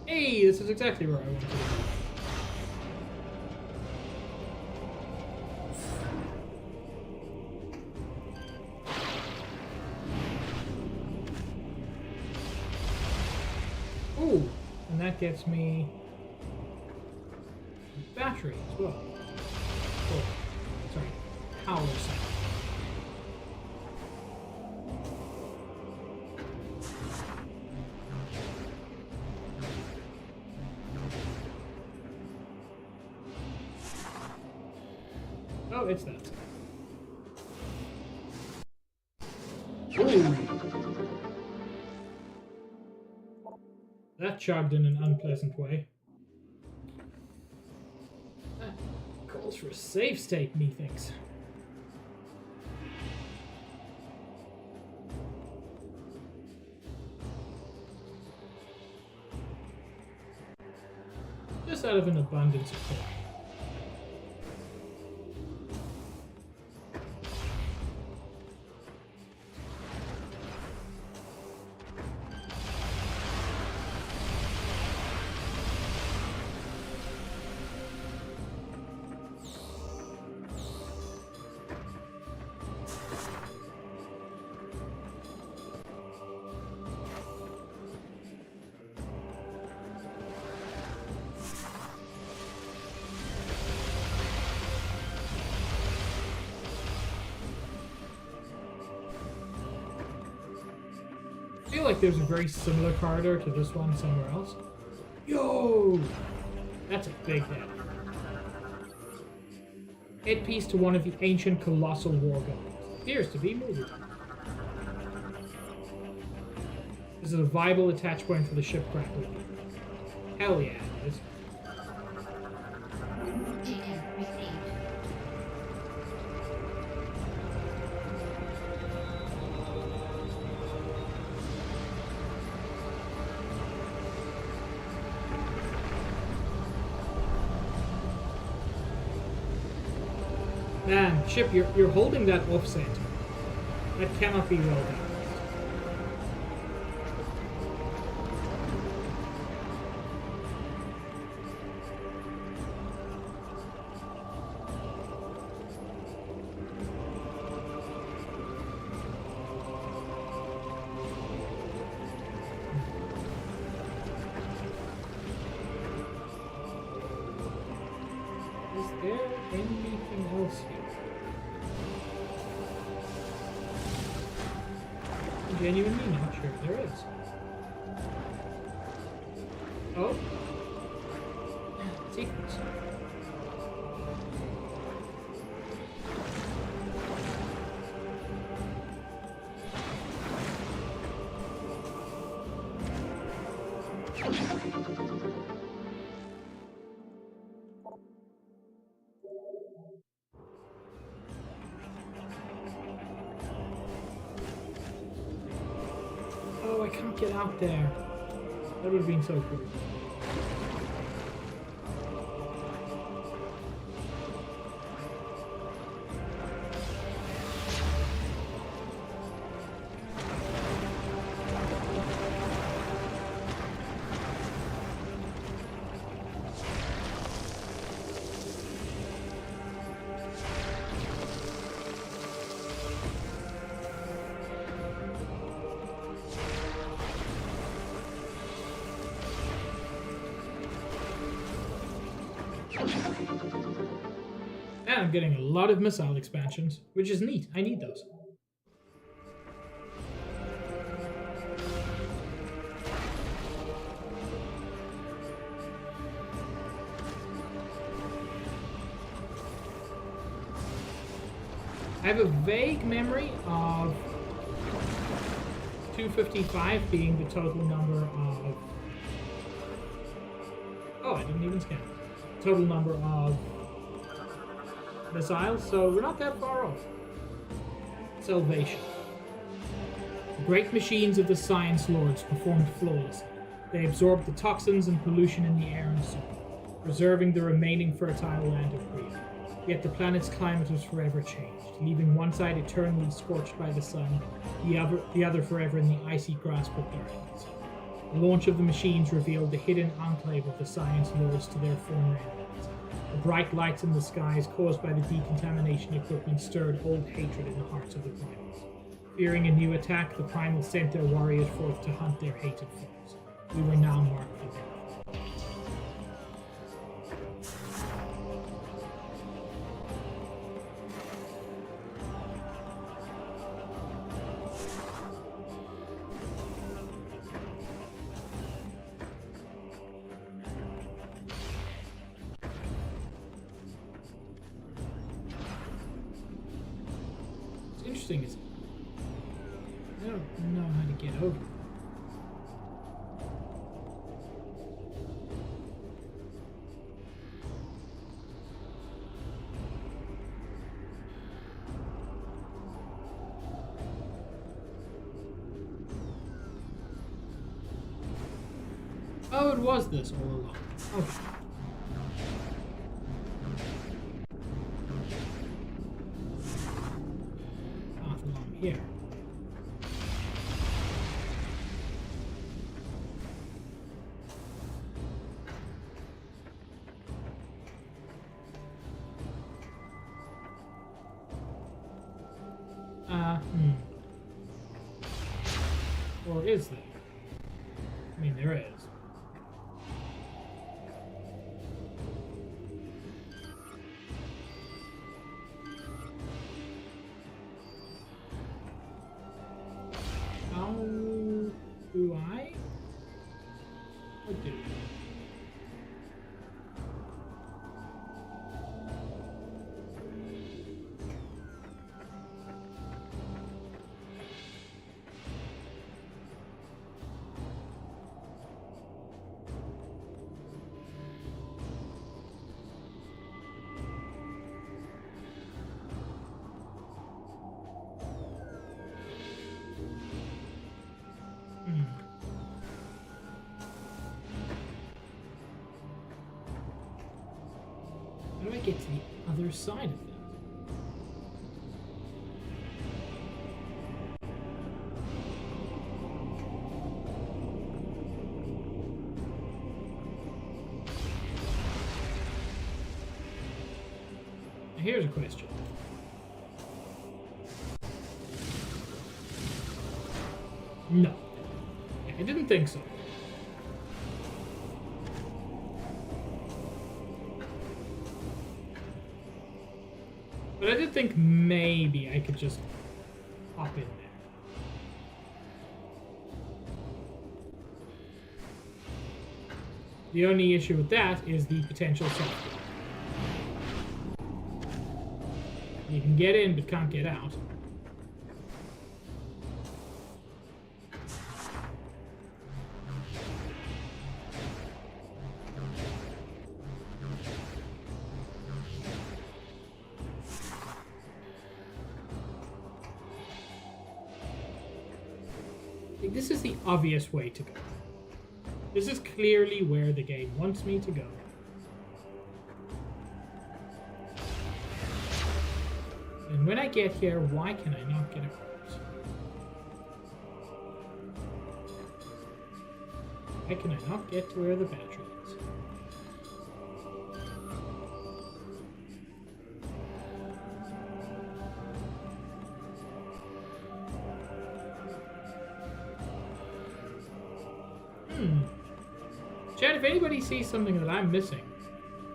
S1: Hey, this is exactly where I want to go. Ooh, and that gets me a battery as well. Oh, sorry, power cell. Oh, it's that. Ooh. That chugged in an unpleasant way. That calls for a safe state, methinks. Just out of an abundance of coin. I feel like there's a very similar corridor to this one somewhere else. Yo! That's a big head. Headpiece to one of the ancient colossal war golems. Appears to be moving. This is a viable attach point for the shipcraft. Hell yeah, it is.
S4: Data received.
S1: Man, ship, you're holding that offset. That cannot be well done. Is there anything else here? I'm genuinely not sure there is. Oh? Secrets. Oh, I can't get out there. That would have been so cool. And I'm getting a lot of missile expansions, which is neat. I need those. I have a vague memory of 255 being the total number of... Oh, I didn't even scan. Total number of missiles, so we're not that far off. Salvation. The great machines of the Science Lords performed flawlessly. They absorbed the toxins and pollution in the air and soil, preserving the remaining fertile land of Greece. Yet the planet's climate was forever changed, leaving one side eternally scorched by the sun, the other forever in the icy grasp of darkness. The launch of the machines revealed the hidden enclave of the Science Lords to their former enemies. The bright lights in the skies caused by the decontamination equipment stirred old hatred in the hearts of the primals. Fearing a new attack, the primal sent their warriors forth to hunt their hated foes. We were now marked for death. Interesting is I don't know how to get over. Oh, it was this all along. Okay. Path along here. Or is there? I mean, there is. How do I? What do? How do I get to the other side of that? Now here's a question. No. Yeah, I didn't think so. But I did think maybe I could just hop in there. The only issue with that is the potential software. You can get in but can't get out. This is the obvious way to go. This is clearly where the game wants me to go. And when I get here, why can I not get across? Why can I not get to where the battery is? Chat, if anybody sees something that I'm missing,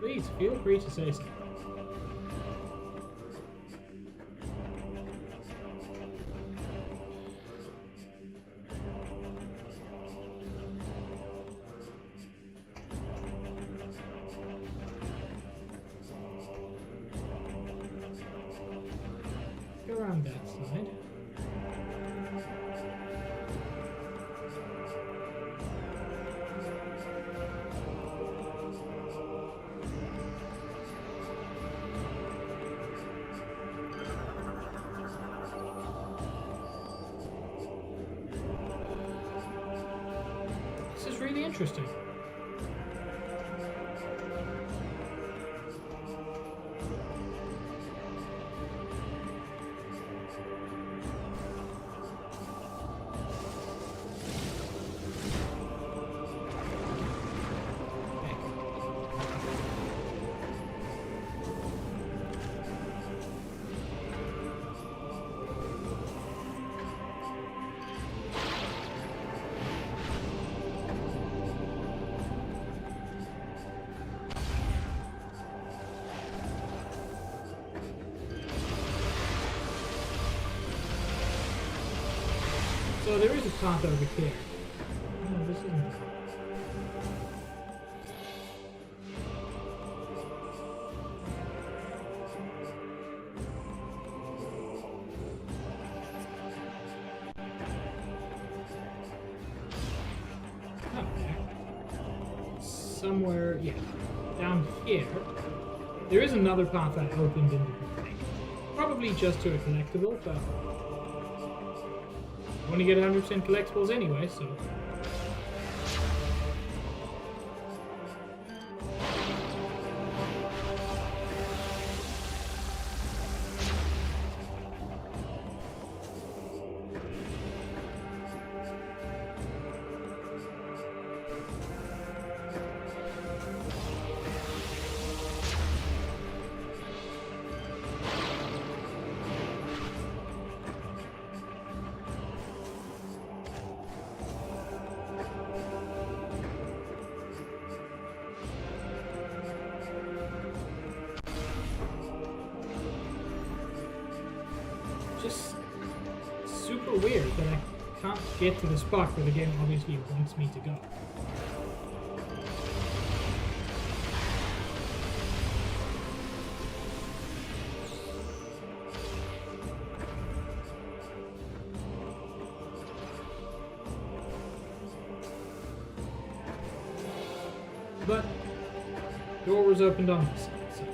S1: please feel free to say something. Go around that side. This is really interesting. So there is a path over here. No, this isn't. Somewhere, yeah, down here. There is another path that opened into the thing. Probably just to a collectible, but I want to get 100% collectibles anyway, so. just super weird that I can't get to the spot where the game obviously wants me to go. But door was opened on this side, so.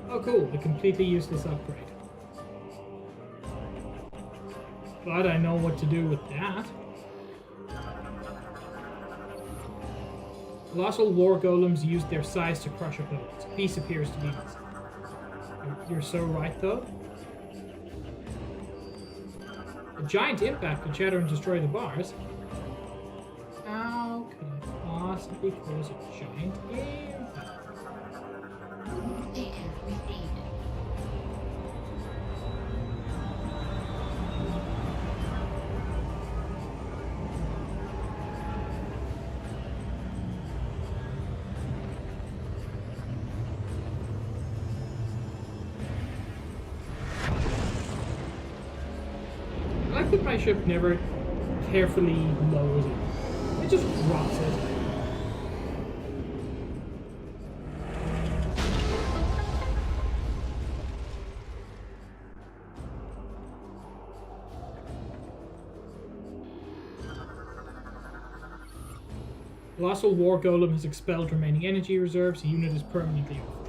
S1: Oh cool, a completely useless upgrade. But I know what to do with that. Colossal war golems use their size to crush opponents. Peace appears to be missing. You're so right though. A giant impact could shatter and destroy the bars. How could I possibly cause a giant impact?
S4: Data received.
S1: I like that my ship never carefully lowers it. It just drops it. Colossal War Golem has expelled remaining energy reserves. The unit is permanently off.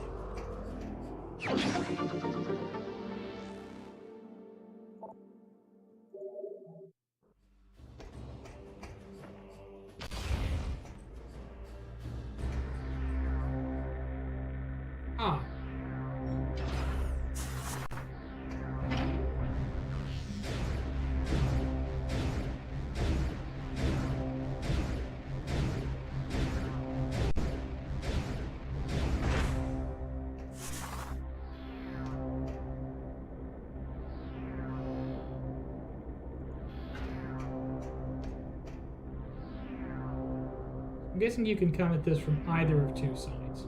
S1: Ah. I'm guessing you can come at this from either of two sides.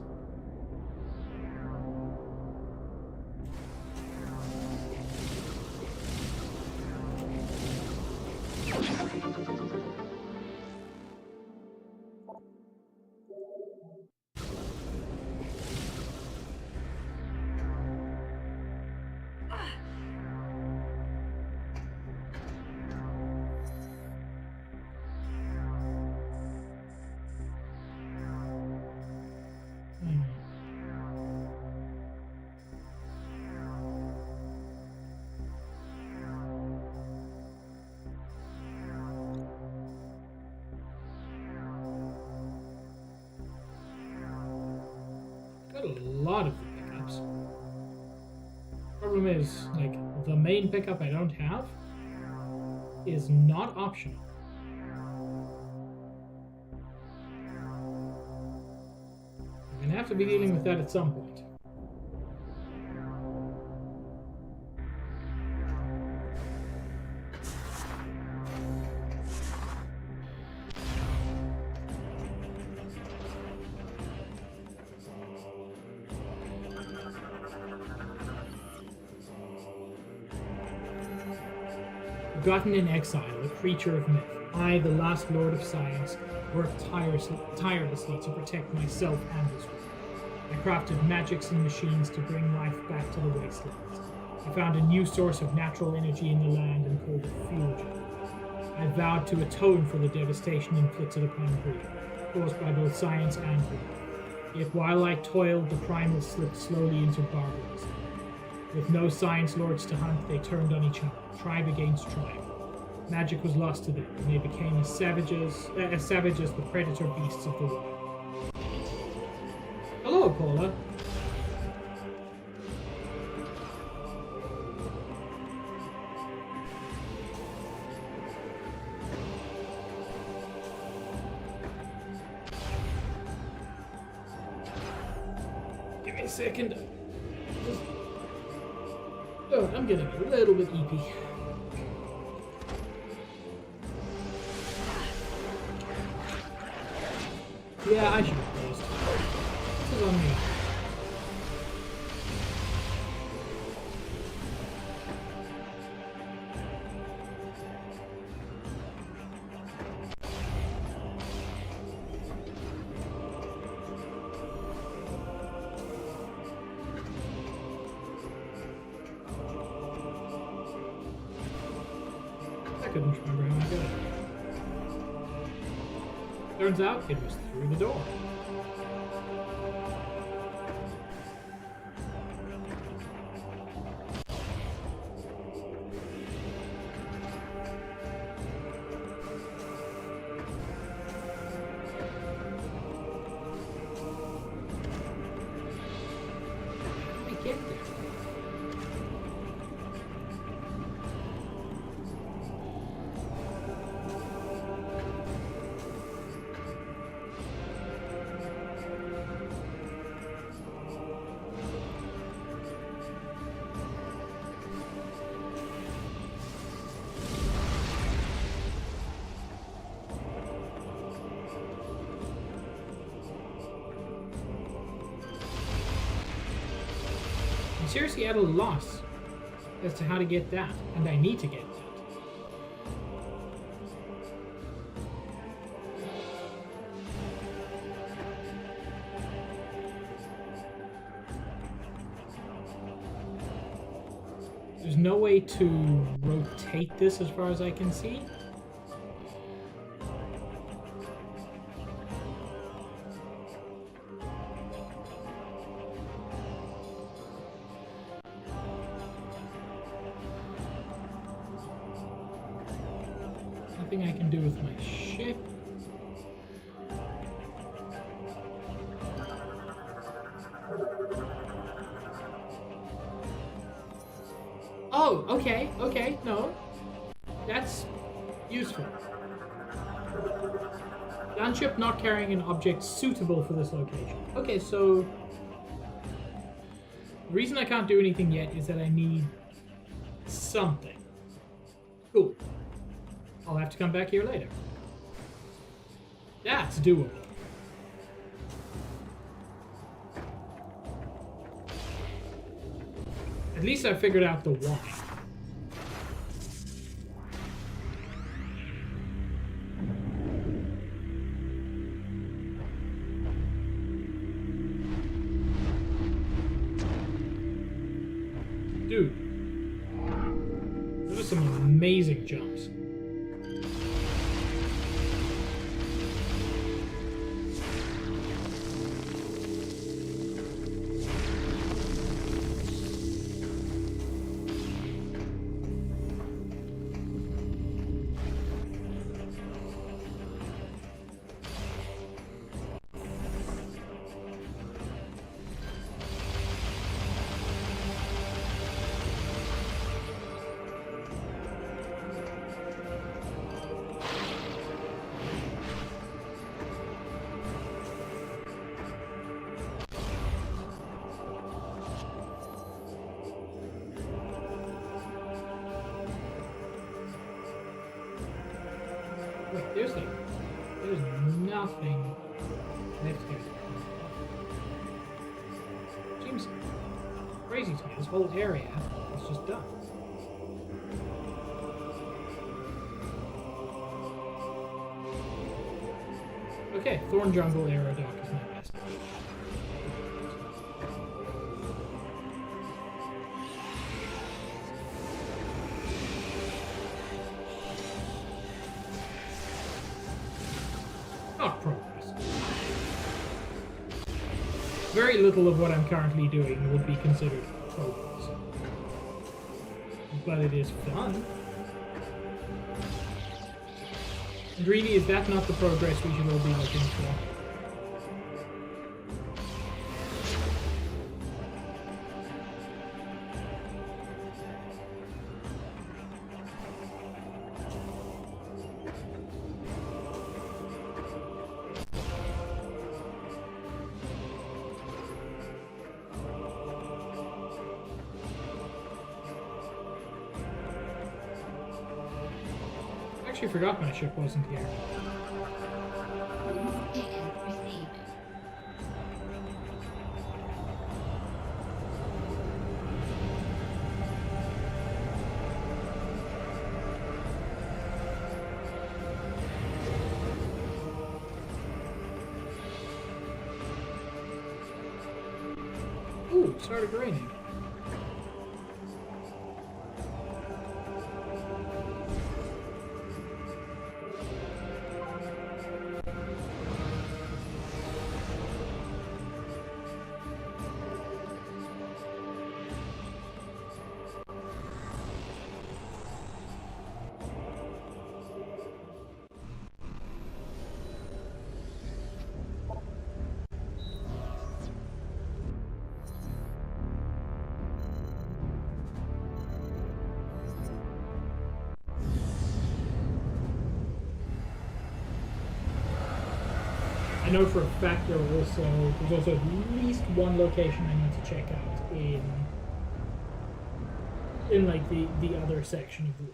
S1: Got a lot of the pickups. Problem is, like, the main pickup I don't have is not optional. I'm gonna have to be dealing with that at some point. Forgotten in exile, a creature of myth, I, the last lord of science, worked tirelessly to protect myself and this world. I crafted magics and machines to bring life back to the wastelands. I found a new source of natural energy in the land and called it fusion. I vowed to atone for the devastation inflicted upon Greed, caused by both science and war. Yet while I toiled, the primal slipped slowly into barbarism. With no science lords to hunt, they turned on each other, tribe against tribe. Magic was lost to them, and they became as savage as the predator beasts of the wild. Hello, Paula. Give me a second. Oh, I'm getting a little bit EP. Yeah, I should have closed. This is on me. I couldn't remember how I got it. Turns out it was through the door. How did I get there? I'm seriously at a loss as to how to get that, and I need to get that. There's no way to rotate this as far as I can see. Nothing I can do with my ship. Oh, okay, no. That's useful. Landship not carrying an object suitable for this location. Okay, so the reason I can't do anything yet is that I need something. Cool. I'll have to come back here later. That's doable. At least I figured out the why. Dude. Those are some amazing jumps. Wait, there's nothing left here. Seems crazy to me. This whole area is just done. Okay, Thorn Jungle Aerodock is my best. Not progress. Very little of what I'm currently doing would be considered progress. But it is fun. And really, is that not the progress we should all be looking for? I actually forgot my ship wasn't here.
S4: Move beacon received.
S1: Ooh, it started raining. I know for a fact there's also at least one location I need to check out in like the other section of the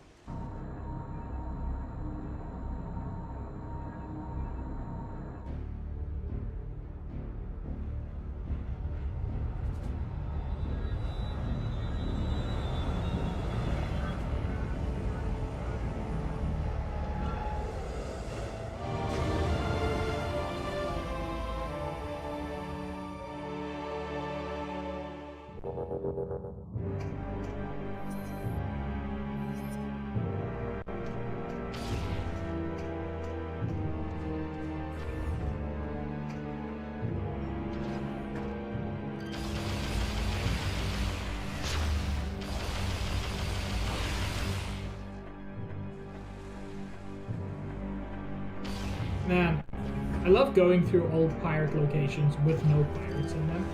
S1: Man, I love going through old pirate locations with no pirates in them.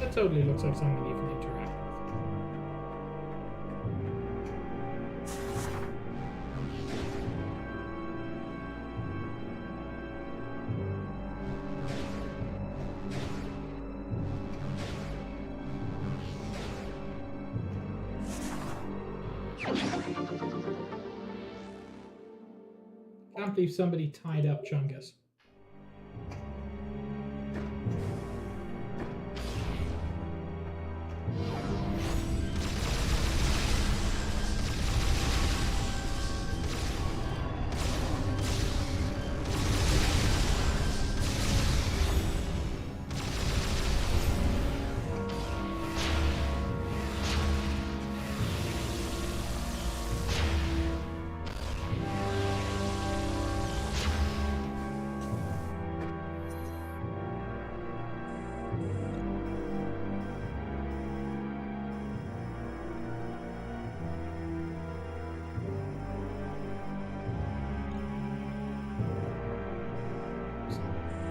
S1: That totally looks like something you can interact with. Can't believe somebody tied up Chungus.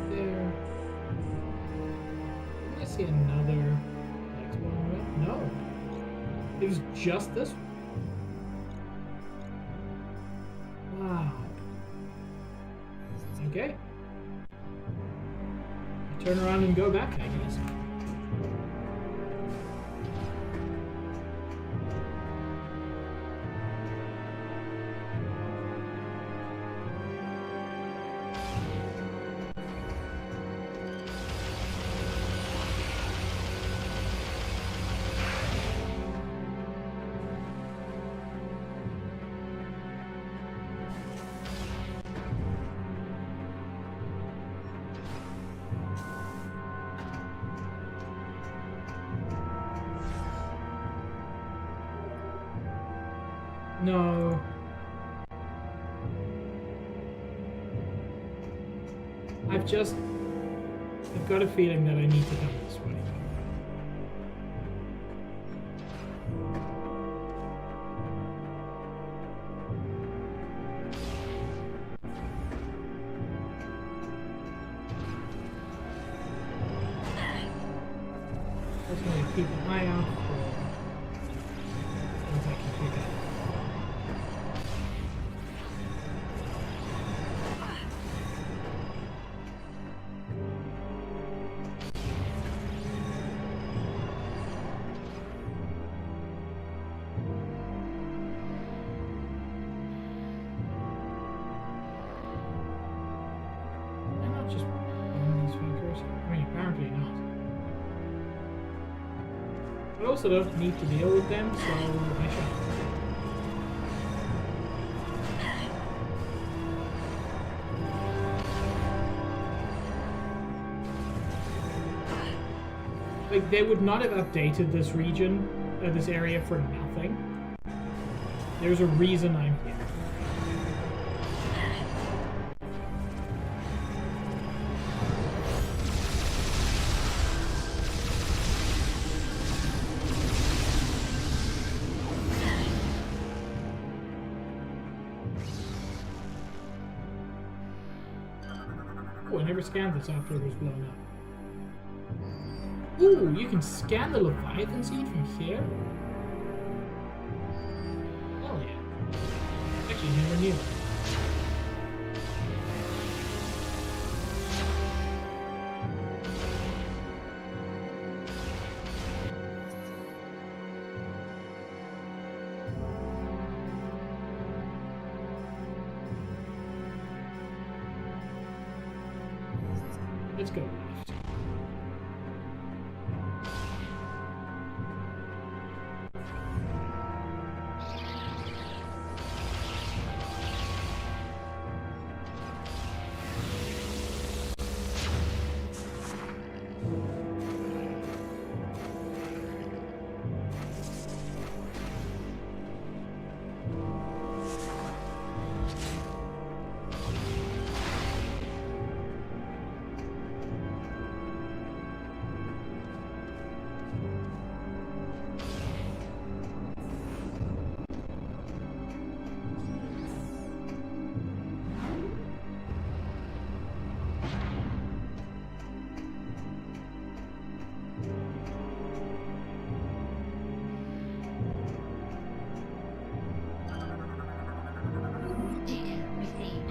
S1: There. Did I see another next one? Right? No. It was just this one. Wow. Okay. Turn around and go back, I guess. No. I've got a feeling that I need to come this way. That's my keep an eye out for things I can pick up. Why not just bomb these fuckers? I mean, apparently not. I also don't need to deal with them, so I shall. Like, they would not have updated this region, this area for nothing. There's a reason I'm here. Oh, I never scanned this after it was blown up. Ooh, you can scan the Leviathan seed from here? Oh yeah. Actually, never knew. Let's go left.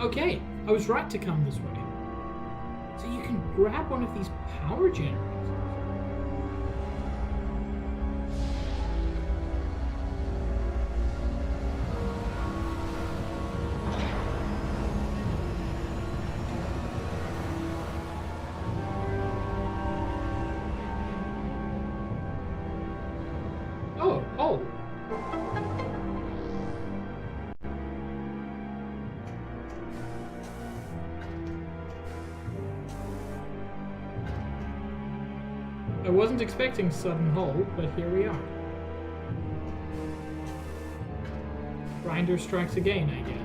S1: Okay, I was right to come this way. So you can grab one of these power generators. Oh, oh. I wasn't expecting sudden hole, but here we are. Grinder strikes again, I guess.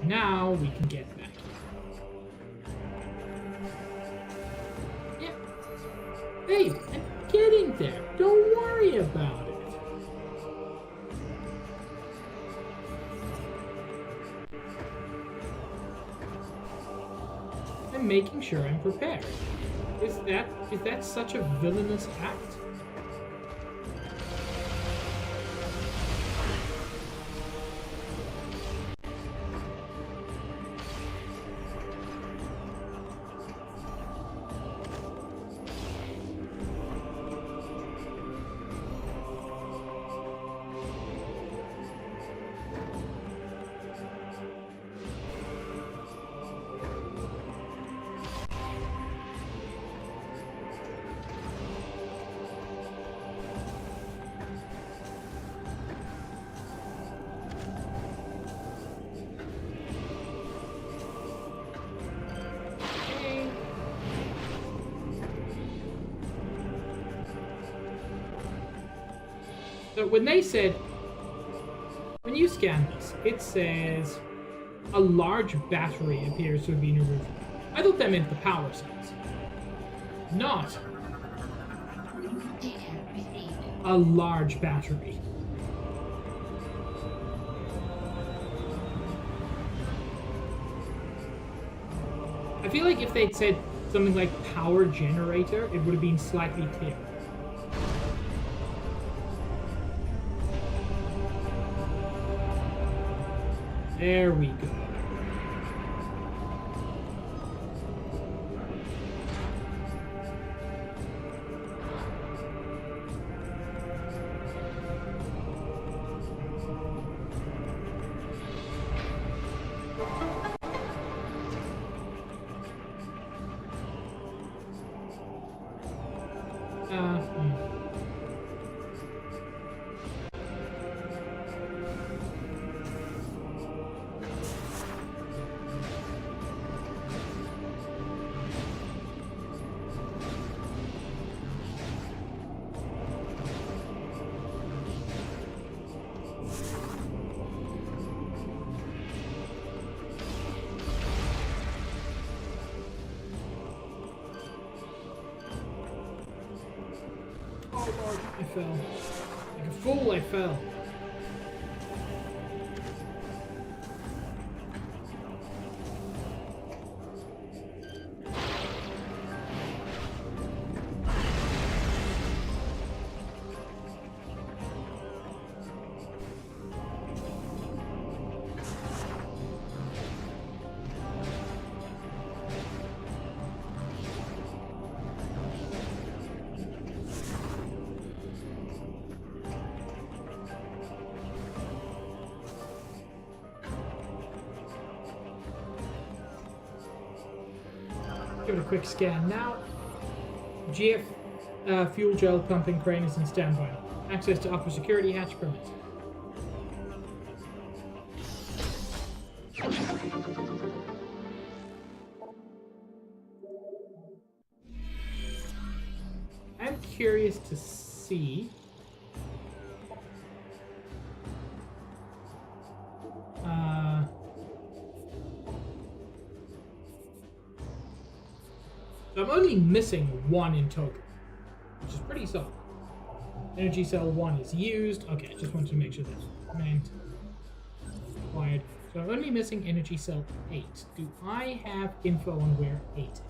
S1: Now we can get back here. Yeah. Hey, I'm getting there. Don't worry about it. I'm making sure I'm prepared. Is that such a villainous act? So when they said, when you scan this, it says a large battery appears to have been removed. I thought that meant the power cells. Not
S4: Data received.
S1: a large battery. I feel like if they'd said something like power generator, it would have been slightly clearer. There we go. Oh Lord, I fell. Like a fool, I fell. Give it a quick scan now. GF fuel gel pumping crane is in standby. Access to upper security hatch permit. I'm curious to see. So I'm only missing one in total, which is pretty solid. Energy cell 1 is used. Okay, I just wanted to make sure that's meant. Acquired. So I'm only missing energy cell 8. Do I have info on where 8 is?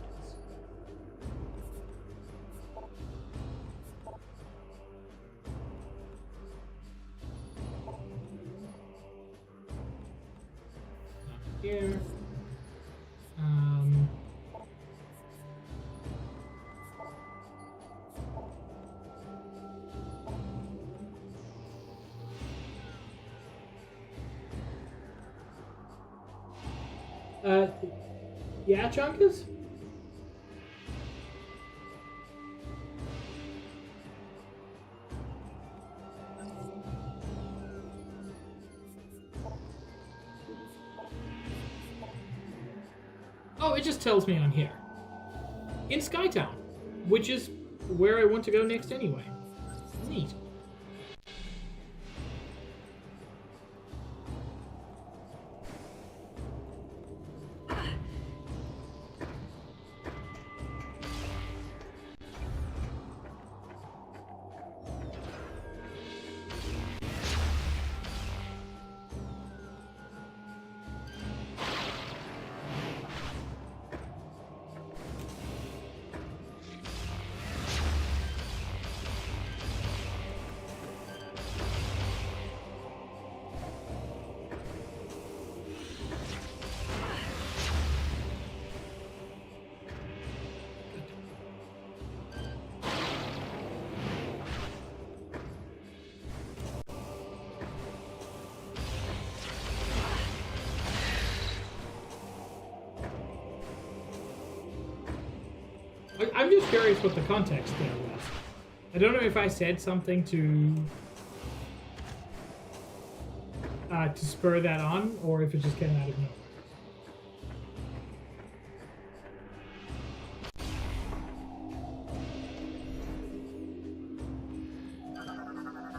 S1: Not here. Yeah, Chunkus? Oh, it just tells me I'm here. In Skytown, which is where I want to go next anyway. Neat. I'm just curious what the context there was. I don't know if I said something to spur that on, or if it just came out of nowhere.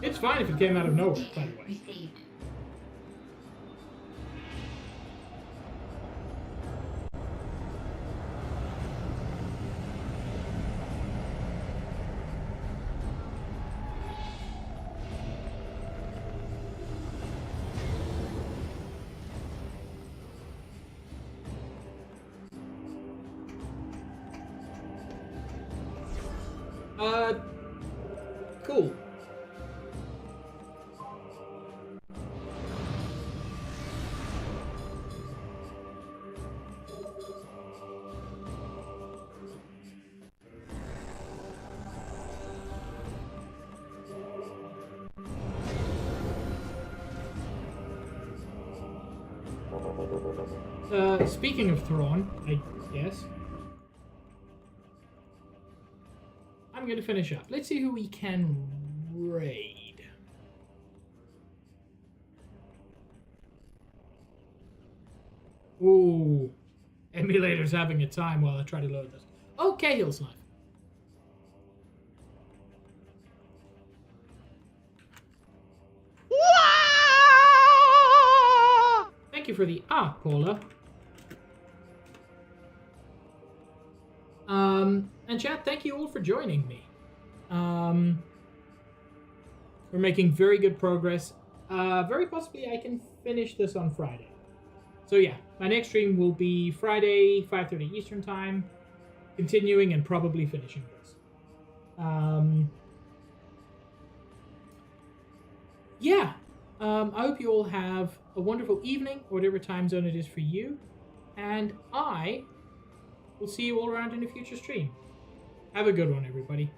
S1: It's fine if it came out of nowhere, by the
S4: Data
S1: way.
S4: received.
S1: Cool. Speaking of Thrawn, I guess. I'm going to finish up. Let's see who we can raid. Ooh. Emulator's having a time while I try to load this. Okay, Hill's Knife. Thank you for the Paula. And chat, thank you all for joining me. We're making very good progress. Very possibly I can finish this on Friday. So yeah, my next stream will be Friday, 5:30 Eastern Time, continuing and probably finishing this. Yeah, I hope you all have a wonderful evening, whatever time zone it is for you, and I will see you all around in a future stream. Have a good one, everybody.